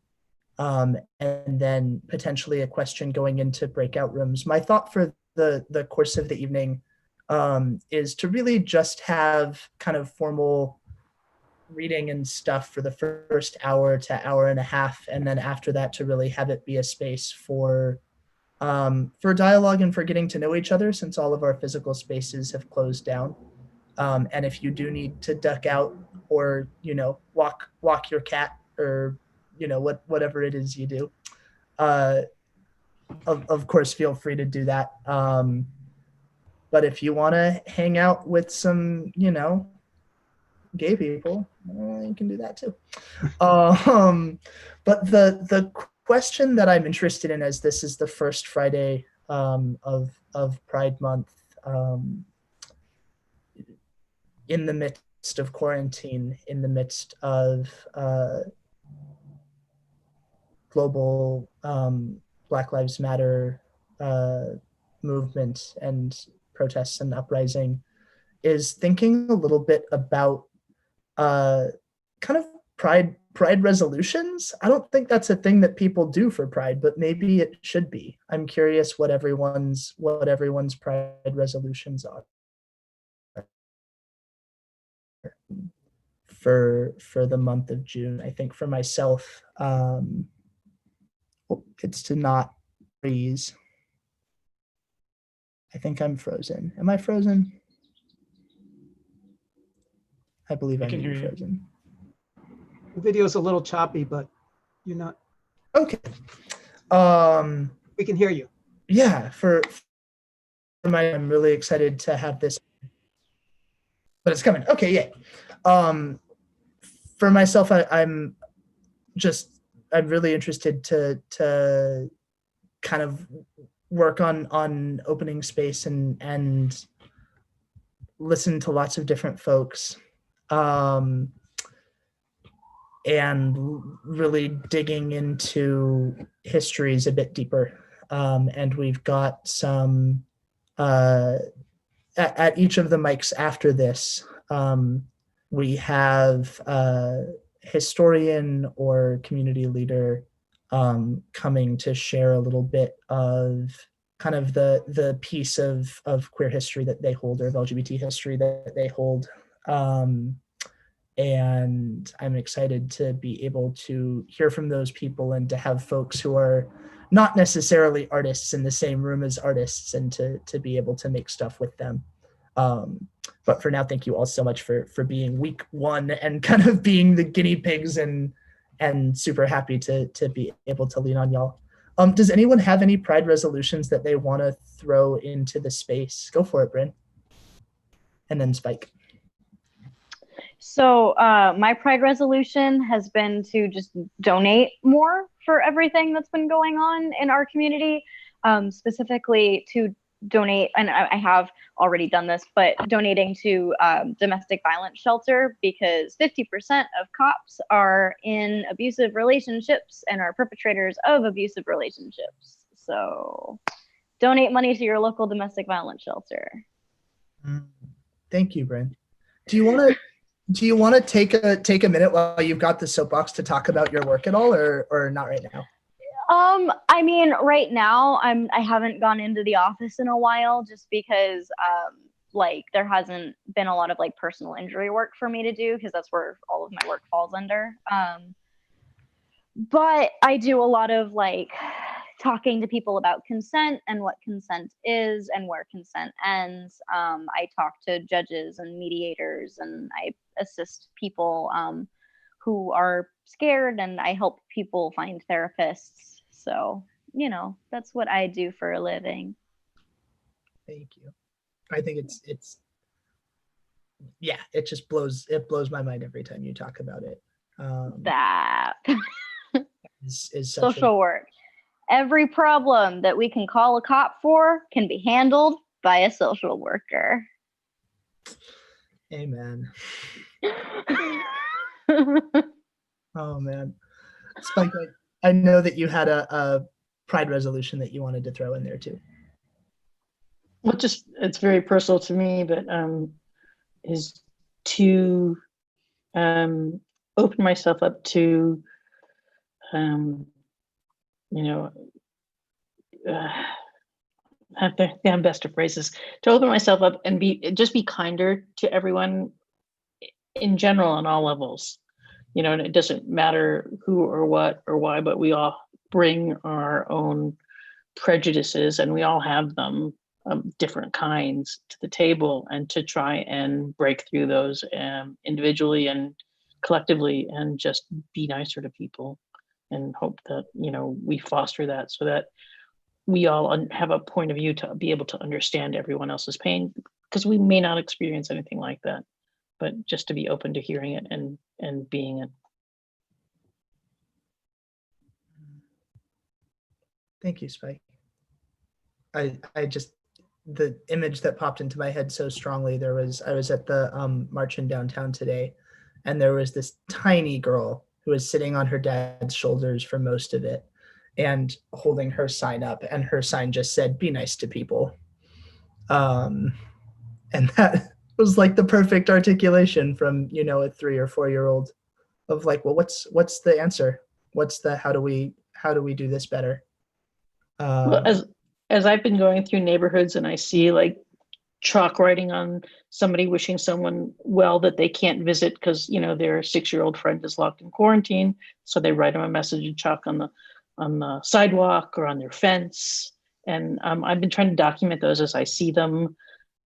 and then potentially a question going into breakout rooms. My thought for the course of the evening is to really just have kind of formal reading and stuff for the first hour to hour and a half, and then after that to really have it be a space for dialogue and for getting to know each other, since all of our physical spaces have closed down. And if you do need to duck out or walk your cat, or whatever it is you do, of course feel free to do that. But if you want to hang out with some gay people, you can do that too. But the question that I'm interested in, as this is the first Friday of Pride Month, in the midst of quarantine, in the midst of global Black Lives Matter movement and protests and uprising, is thinking a little bit about kind of pride resolutions. I don't think that's a thing that people do for Pride, but maybe it should be. I'm curious what everyone's pride resolutions are for the month of June. I think for myself, it's to not freeze. I think I'm frozen. Am I frozen? I believe I I can may hear be you. frozen. The video's a little choppy, but you're not. Okay. We can hear you. Yeah, I'm really excited to have this, but it's coming. Okay, yeah. For myself, I'm really interested to kind of work on opening space and listen to lots of different folks, and really digging into histories a bit deeper. And we've got some at each of the mics after this, we have a historian or community leader coming to share a little bit of kind of the piece of queer history that they hold, or of LGBT history that they hold. And I'm excited to be able to hear from those people and to have folks who are not necessarily artists in the same room as artists, and to be able to make stuff with them. But for now, thank you all so much for being week one and kind of being the guinea pigs, and super happy to be able to lean on y'all. Does anyone have any Pride resolutions that they want to throw into the space? Go for it, Bryn. And then Spike. So my Pride resolution has been to just donate more for everything that's been going on in our community, specifically to donate, and I have already done this, but donating to domestic violence shelter, because 50% of cops are in abusive relationships and are perpetrators of abusive relationships. So donate money to your local domestic violence shelter. Thank you, Bryn. Do you want to take a minute while you've got the soapbox to talk about your work at all, or not right now? I mean, right now I haven't gone into the office in a while, just because like there hasn't been a lot of like personal injury work for me to do, because that's where all of my work falls under. But I do a lot of like talking to people about consent and what consent is and where consent ends. I talk to judges and mediators, and I assist people who are scared, and I help people find therapists. So, you know, that's what I do for a living. Thank you. I think it's yeah, it blows my mind every time you talk about it. That is social work. Every problem that we can call a cop for can be handled by a social worker. Amen. Oh man, Spike, I know that you had a Pride resolution that you wanted to throw in there too. Well, just it's very personal to me, but is to open myself up to you know, I'm best to phrase this, to open myself up and just be kinder to everyone in general on all levels. You know, and it doesn't matter who or what or why, but we all bring our own prejudices, and we all have them, different kinds, to the table, and to try and break through those individually and collectively, and just be nicer to people, and hope that, you know, we foster that so that we all have a point of view to be able to understand everyone else's pain, because we may not experience anything like that, but just to be open to hearing it and being it. Thank you, Spike. I just, the image that popped into my head so strongly, I was at the march in downtown today, and there was this tiny girl who was sitting on her dad's shoulders for most of it and holding her sign up, and her sign just said, "Be nice to people." And that was like the perfect articulation from, you know, a 3 or 4 year old of like, well, what's the answer? What's the, how do we do this better? Well, as I've been going through neighborhoods and I see like chalk writing on somebody wishing someone well that they can't visit because, you know, their 6-year-old friend is locked in quarantine, so they write them a message in chalk on the sidewalk or on their fence. And I've been trying to document those as I see them.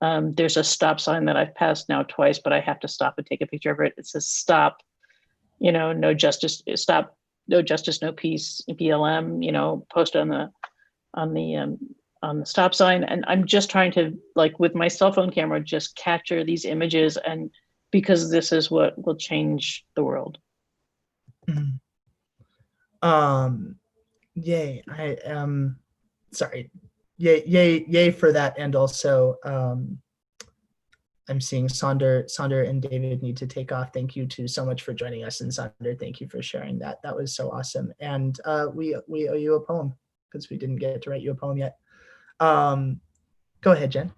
There's a stop sign that I've passed now twice, but I have to stop and take a picture of it. It says stop, no justice, stop, no justice, no peace, BLM, posted on the stop sign. And I'm just trying to, like, with my cell phone camera, just capture these images, and because this is what will change the world. Yay. I am sorry. Yay for that. And also I'm seeing Sonder and David need to take off. Thank you so much for joining us. And Sonder, thank you for sharing that. That was so awesome. And we owe you a poem because we didn't get to write you a poem yet. Go ahead, Jen.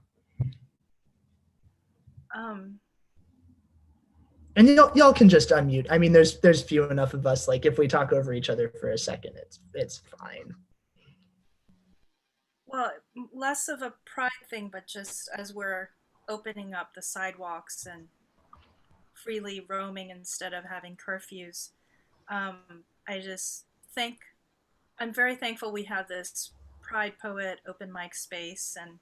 And y'all can just unmute. I mean, there's few enough of us. Like, if we talk over each other for a second, it's fine. Well, less of a pride thing, but just as we're opening up the sidewalks and freely roaming instead of having curfews, I'm very thankful we have this Pride Poet open mic space, and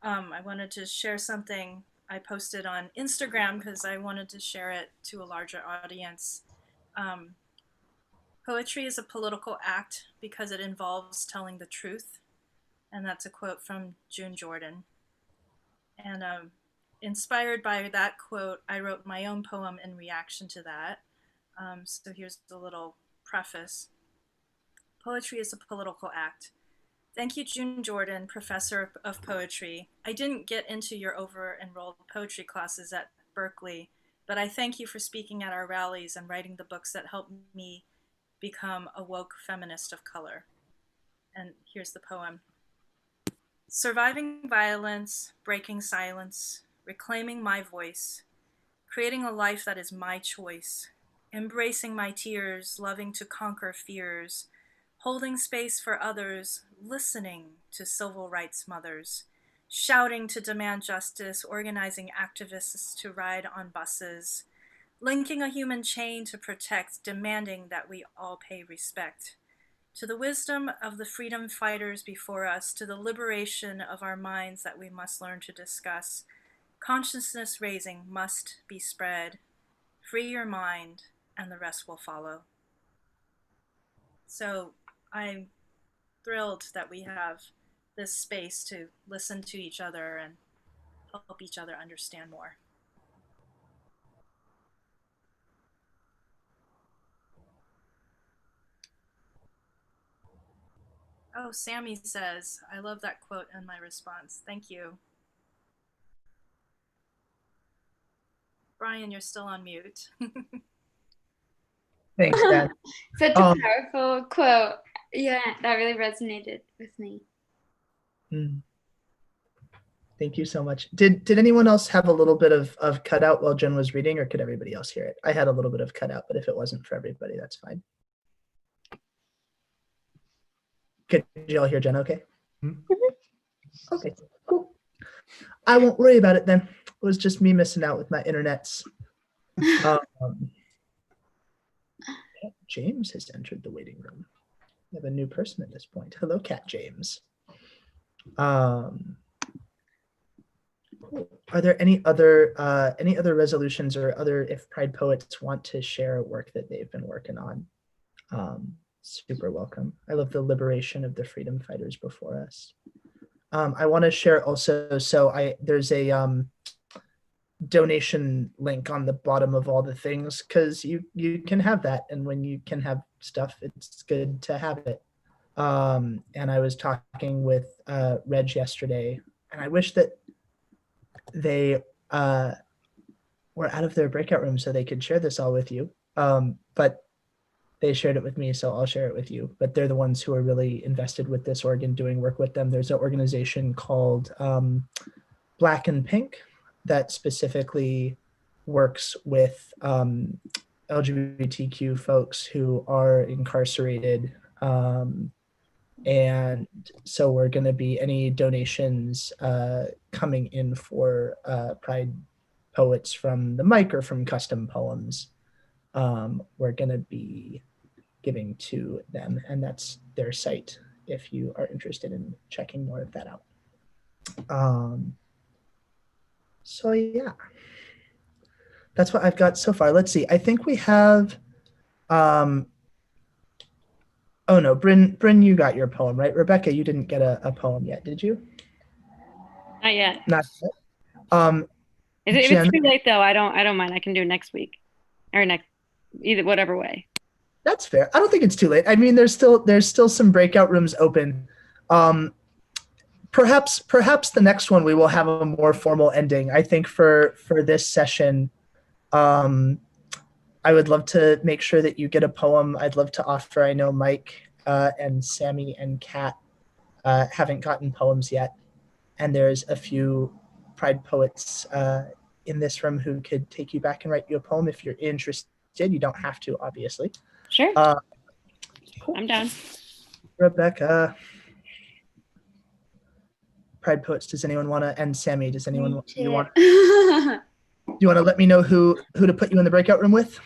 I wanted to share something I posted on Instagram because I wanted to share it to a larger audience. Poetry is a political act because it involves telling the truth. And that's a quote from June Jordan. And inspired by that quote, I wrote my own poem in reaction to that. So here's the little preface. Poetry is a political act. Thank you, June Jordan, professor of poetry. I didn't get into your over-enrolled poetry classes at Berkeley, but I thank you for speaking at our rallies and writing the books that helped me become a woke feminist of color. And here's the poem. Surviving violence, breaking silence, reclaiming my voice, creating a life that is my choice, embracing my tears, loving to conquer fears, holding space for others, listening to civil rights mothers, shouting to demand justice, organizing activists to ride on buses, linking a human chain to protect, demanding that we all pay respect. To the wisdom of the freedom fighters before us, to the liberation of our minds that we must learn to discuss, consciousness raising must be spread. Free your mind, and the rest will follow. So I'm thrilled that we have this space to listen to each other and help each other understand more. Oh, Sammy says, I love that quote in my response. Thank you. Brian, you're still on mute. Thanks, Dad. Such a powerful quote. Yeah, that really resonated with me. Thank you so much. Did anyone else have a little bit of cutout while Jen was reading, or could everybody else hear it? I had a little bit of cutout, but if it wasn't for everybody, that's fine. Could you all hear Jen okay? Okay, cool. I won't worry about it then. It was just me missing out with my internets. James has entered the waiting room. We have a new person at this point. Hello, Cat James. Cool. Are there any other resolutions or other, if Pride Poets want to share work that they've been working on? Super welcome. I love the liberation of the freedom fighters before us. I want to share also, so there's a donation link on the bottom of all the things, because you can have that, and when you can have stuff, it's good to have it. And I was talking with Reg yesterday, and I wish that they were out of their breakout room so they could share this all with you, but they shared it with me, so I'll share it with you. But they're the ones who are really invested with this org and doing work with them. There's an organization called Black and Pink that specifically works with LGBTQ folks who are incarcerated. And so we're going to be, any donations coming in for Pride Poets from the mic or from custom poems, we're going to be giving to them, and that's their site if you are interested in checking more of that out. So yeah, that's what I've got so far. Let's see. I think we have. Oh no, Bryn, you got your poem, right? Rebecca, you didn't get a poem yet, did you? Not yet. Not yet. If Jen, it's too late though, I don't mind. I can do it next week or next, either whatever way. that's fair. I don't think it's too late. I mean, there's still some breakout rooms open. Perhaps the next one we will have a more formal ending. I think for this session, I would love to make sure that you get a poem. I'd love to offer. I know Mike and Sammy and Kat haven't gotten poems yet, and there's a few Pride poets in this room who could take you back and write you a poem if you're interested. You don't have to, obviously. Sure. Cool. I'm down. Rebecca. Pride poets. Does anyone want to? And Sammy, does anyone you want? Do you want to let me know who to put you in the breakout room with?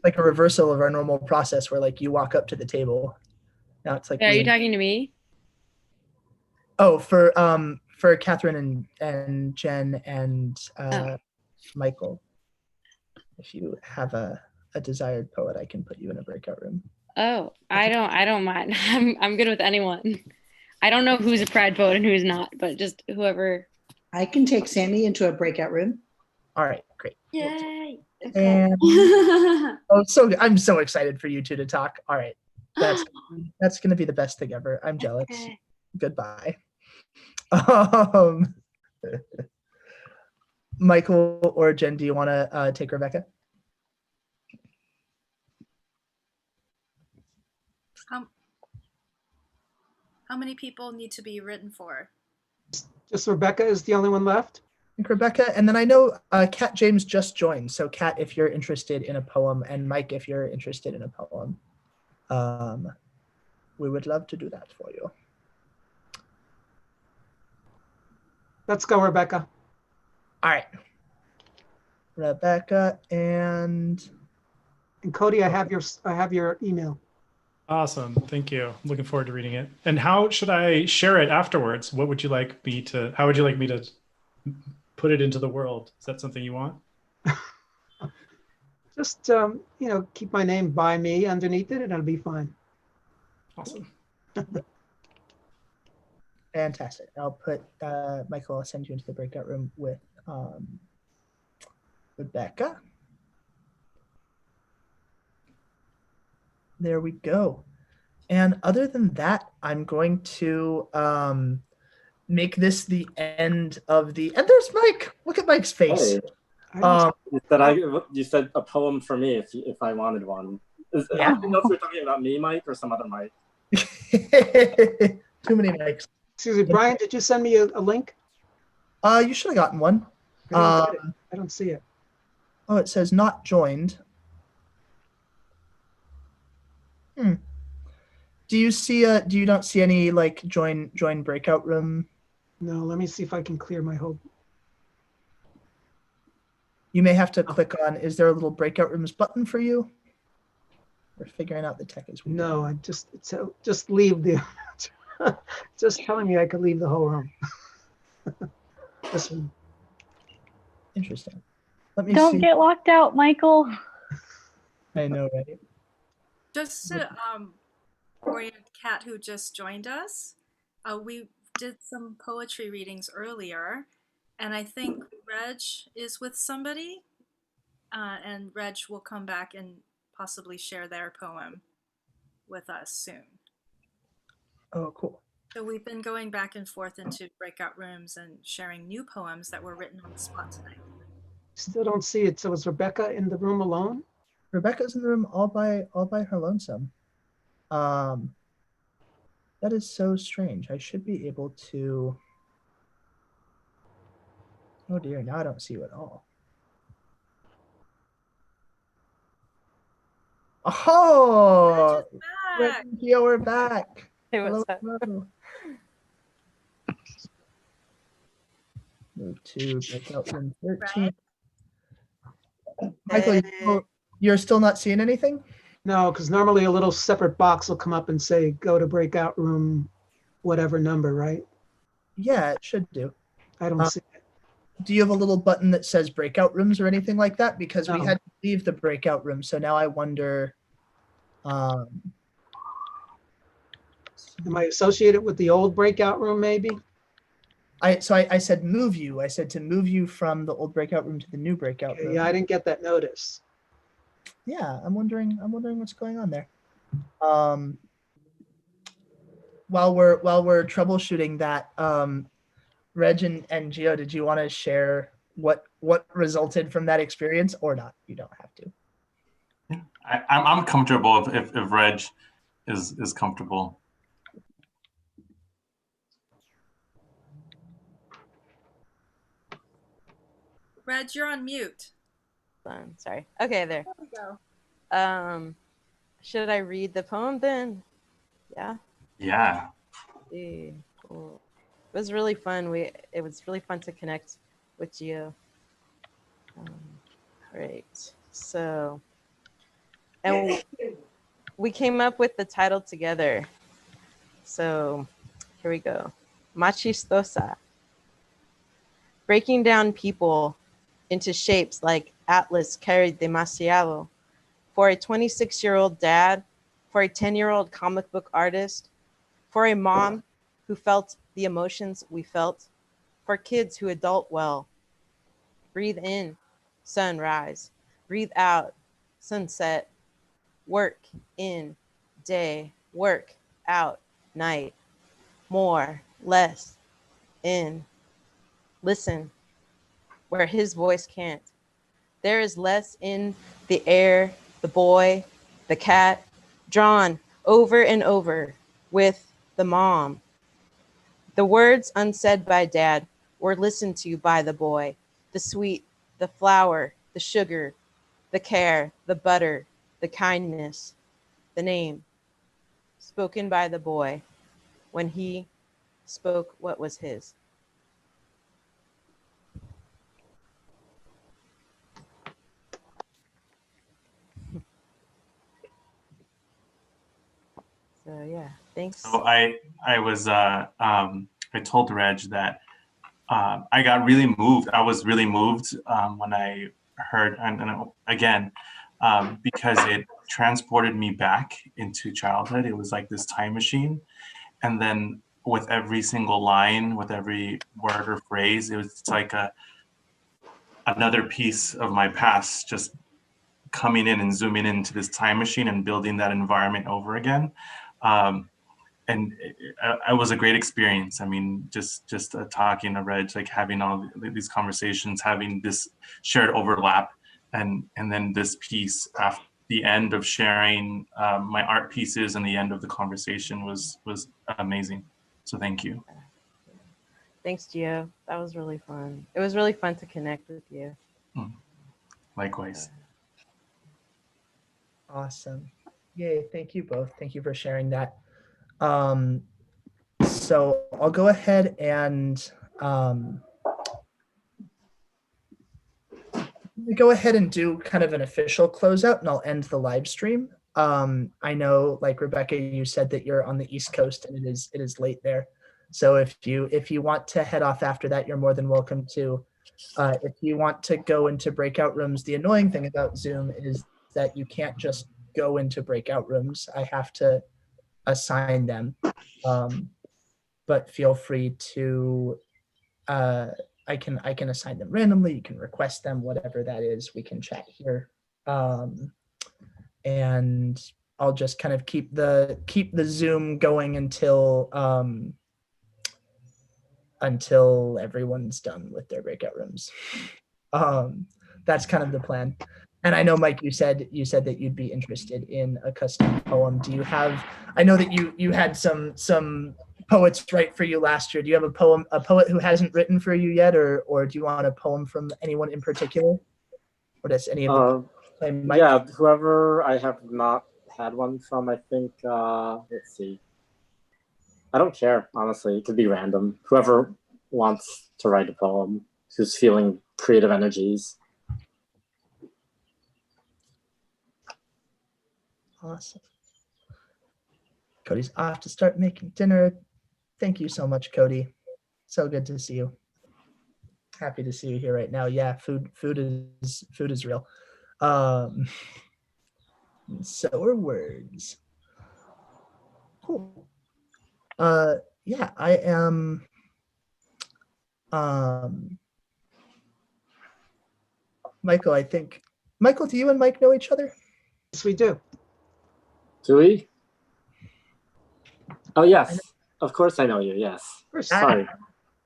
Like a reversal of our normal process, where like you walk up to the table. Now it's like. Are you talking to me? Oh, for Catherine and Jen and Michael. If you have a desired poet, I can put you in a breakout room. Oh, I don't mind. I'm good with anyone. I don't know who's a Pride poet and who's not, but just whoever. I can take Sammy into a breakout room. All right, great. Yay. Okay. And, I'm so excited for you two to talk. All right, that's going to be the best thing ever. I'm jealous. Okay. Goodbye. Michael or Jen, do you want to take Rebecca? How many people need to be written for? Just Rebecca is the only one left? I think Rebecca, and then I know Kat James just joined. So Kat, if you're interested in a poem, and Mike, if you're interested in a poem, we would love to do that for you. Let's go, Rebecca. All right. Rebecca and Cody, I have your email. Awesome. Thank you. I'm looking forward to reading it. And how should I share it afterwards? How would you like me to put it into the world? Is that something you want? Just, keep my name by me underneath it and it'll be fine. Awesome. Fantastic. I'll put, Michael, I'll send you into the breakout room with Rebecca. There we go. And other than that, I'm going to make this the end of the, and there's Mike. Look at Mike's face. Hey. You said a poem for me if I wanted one. Yeah. I don't know if you're talking about me, Mike, or some other Mike. Too many Mikes. Excuse me, Brian, did you send me a link? You should have gotten one. I don't see it. Oh, it says not joined. Do you see do you don't see any like join breakout room? No, let me see if I can clear my whole. You may have to click on, is there a little breakout rooms button for you? We're figuring out the tech as we No, I just leave the just telling me I could leave the whole room. This one. Interesting. Let me Don't see. get locked out, Michael. I know, right? Just to orient Kat, who just joined us, we did some poetry readings earlier, and I think Reg is with somebody, and Reg will come back and possibly share their poem with us soon. Oh, cool. So we've been going back and forth into breakout rooms and sharing new poems that were written on the spot tonight. Still don't see it. So is Rebecca in the room alone? Rebecca's in the room all by her lonesome. That is so strange. I should be able to. Oh dear, now I don't see you at all. Oh, Gio, we're back. Hey, what's Hello, up? hello. Move to breakout room 13. Michael, you're still not seeing anything? No, because normally a little separate box will come up and say, go to breakout room, whatever number, right? Yeah, it should do. I don't see it. Do you have a little button that says breakout rooms or anything like that? Because we No. had to leave the breakout room. So now I wonder. Am I associated with the old breakout room, maybe? I said move you. I said to move you from the old breakout room to the new breakout room. Yeah, I didn't get that notice. Yeah, I'm wondering what's going on there. While we're troubleshooting that, Reg and Gio, did you want to share what resulted from that experience or not? You don't have to. I'm comfortable if Reg is comfortable. Reg, you're on mute. Sorry. Okay, there. There we go. Should I read the poem then? Yeah. Yeah. Cool. It was really fun. It was really fun to connect with you. Great. So, and we came up with the title together. So, here we go. Machistosa. Breaking down people into shapes like Atlas carried demasiado. For a 26-year-old dad, for a 10-year-old comic book artist, for a mom who felt the emotions we felt, for kids who adult well. Breathe in, sunrise. Breathe out, sunset. Work in, day. Work out, night. More, less, in. Listen, where his voice can't. There is less in the air, the boy, the cat, drawn over and over with the mom. The words unsaid by dad were listened to by the boy. The sweet, the flour, the sugar, the care, the butter, the kindness, the name, spoken by the boy when he spoke what was his. So yeah, thanks. So I told Reg that I got really moved. I was really moved when I heard, and again, because it transported me back into childhood. It was like this time machine. And then with every single line, with every word or phrase, it was like another piece of my past just coming in and zooming into this time machine and building that environment over again. And it was a great experience. I mean, just talking to Reg, like having all these conversations, having this shared overlap, and then this piece after the end of sharing my art pieces and the end of the conversation was amazing. So thank you. Thanks, Gio. That was really fun. It was really fun to connect with you. Likewise. Awesome. Yay. Thank you both. Thank you for sharing that. So I'll go ahead and do kind of an official closeout, and I'll end the live stream. I know, like Rebecca, you said that you're on the East Coast and it is late there. So if you want to head off after that, you're more than welcome to. If you want to go into breakout rooms, the annoying thing about Zoom is that you can't just go into breakout rooms. I have to assign them. But feel free to, I can assign them randomly. You can request them, whatever that is. We can chat here, and I'll just kind of keep the Zoom going until everyone's done with their breakout rooms. That's kind of the plan. And I know, Mike, you said that you'd be interested in a custom poem. Do you have? I know that you had some poets write for you last year. Do you have a poet who hasn't written for you yet, or do you want a poem from anyone in particular? Or does any of the Mike? Yeah, whoever I have not had one from, I think. Let's see. I don't care, honestly. It could be random. Whoever wants to write a poem, who's feeling creative energies. Awesome. Cody's off to start making dinner. Thank you so much, Cody. So good to see you. Happy to see you here right now. Yeah, food is real. So are words. Cool. Yeah, I am. Michael, I think. Michael, do you and Mike know each other? Yes, we do. Do we? Oh, yes. Of course I know you. Yes. Sorry.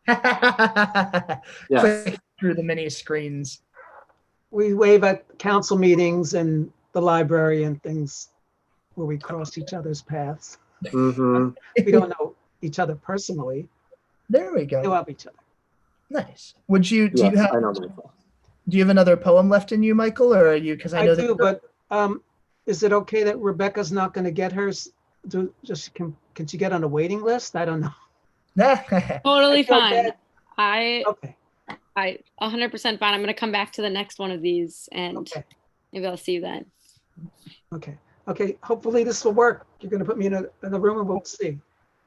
Yes. Click through the mini screens. We wave at council meetings and the library and things where we cross each other's paths. Mm-hmm. We don't know each other personally. There we go. We love each other. Nice. Would you? Do Yes, you have? I know Michael. Do you have another poem left in you, Michael, or are you? Because I know do, that. but is it okay that Rebecca's not going to get hers? Can she get on a waiting list? I don't know. Totally fine. bad. I Okay. 100% fine. I'm gonna come back to the next one of these, and maybe I'll see you then. Okay. Okay. Hopefully this will work. You're going to put me in a room and we'll see.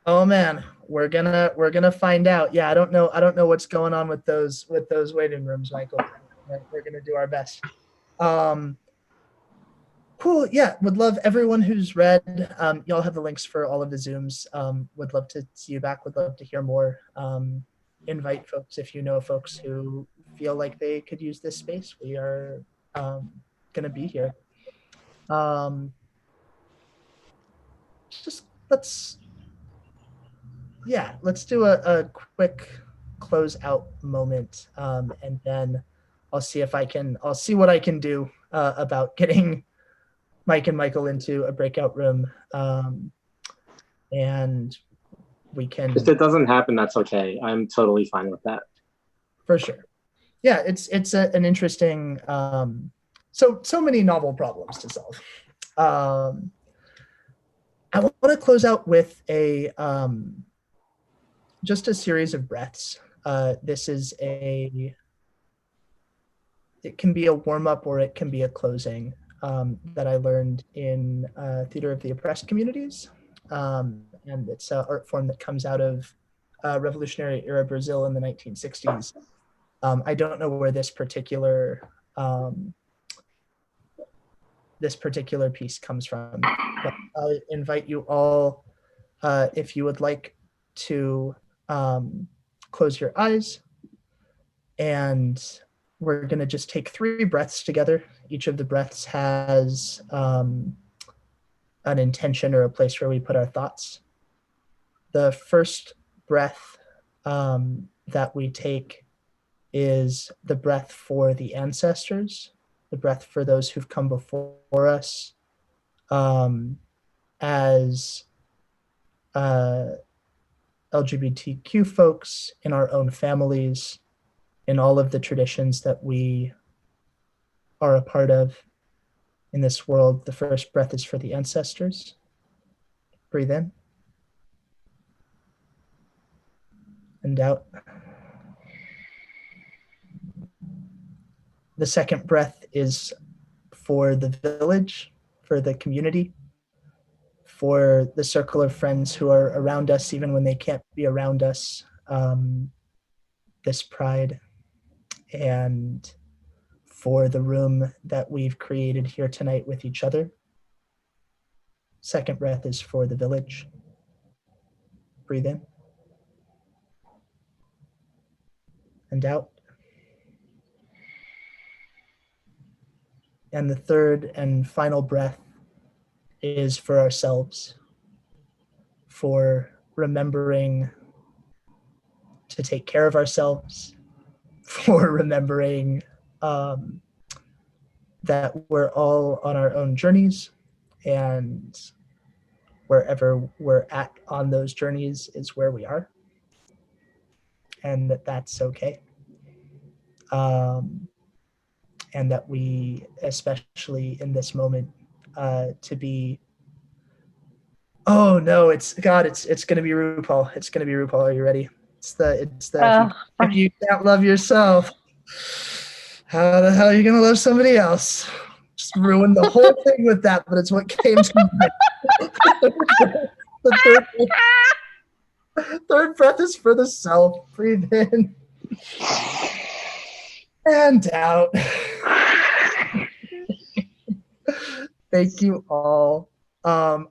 Oh man, we're gonna find out. Yeah, I don't know what's going on with those waiting rooms, Michael. We're gonna do our best. Cool. Yeah, would love everyone who's read. Y'all have the links for all of the Zooms. Would love to see you back. Would love to hear more. Invite folks if you know folks who feel like they could use this space. We are gonna be here. Just let's do a quick close out moment, and then I'll see what I can do about getting Mike and Michael into a breakout room, and we can. If it doesn't happen, that's okay. I'm totally fine with that. For sure. Yeah, it's an interesting. So many novel problems to solve. I want to close out with just a series of breaths. This is it can be a warm-up or it can be a closing that I learned in Theater of the Oppressed Communities. And it's an art form that comes out of Revolutionary era Brazil in the 1960s. I don't know where this particular piece comes from, but I invite you all, if you would like to close your eyes, and we're going to just take 3 breaths together. Each of the breaths has an intention or a place where we put our thoughts. The first breath that we take is the breath for the ancestors, the breath for those who've come before us, as LGBTQ folks in our own families, in all of the traditions that we are a part of in this world. The first breath is for the ancestors. Breathe in and out. The second breath is for the village, for the community, for the circle of friends who are around us even when they can't be around us this Pride, and for the room that we've created here tonight with each other. Second breath is for the village. Breathe in and out. And the third and final breath is for ourselves, for remembering to take care of ourselves, for remembering that we're all on our own journeys, and wherever we're at on those journeys is where we are, and that's okay. And that we, especially in this moment, to be, oh no, it's gonna be RuPaul. It's gonna be RuPaul. Are you ready? It's the if you can't love yourself, how the hell are you gonna love somebody else? ruined the whole thing with that, but it's what came to mind. The third breath is for the self. Breathe in and out. Thank you all. I'm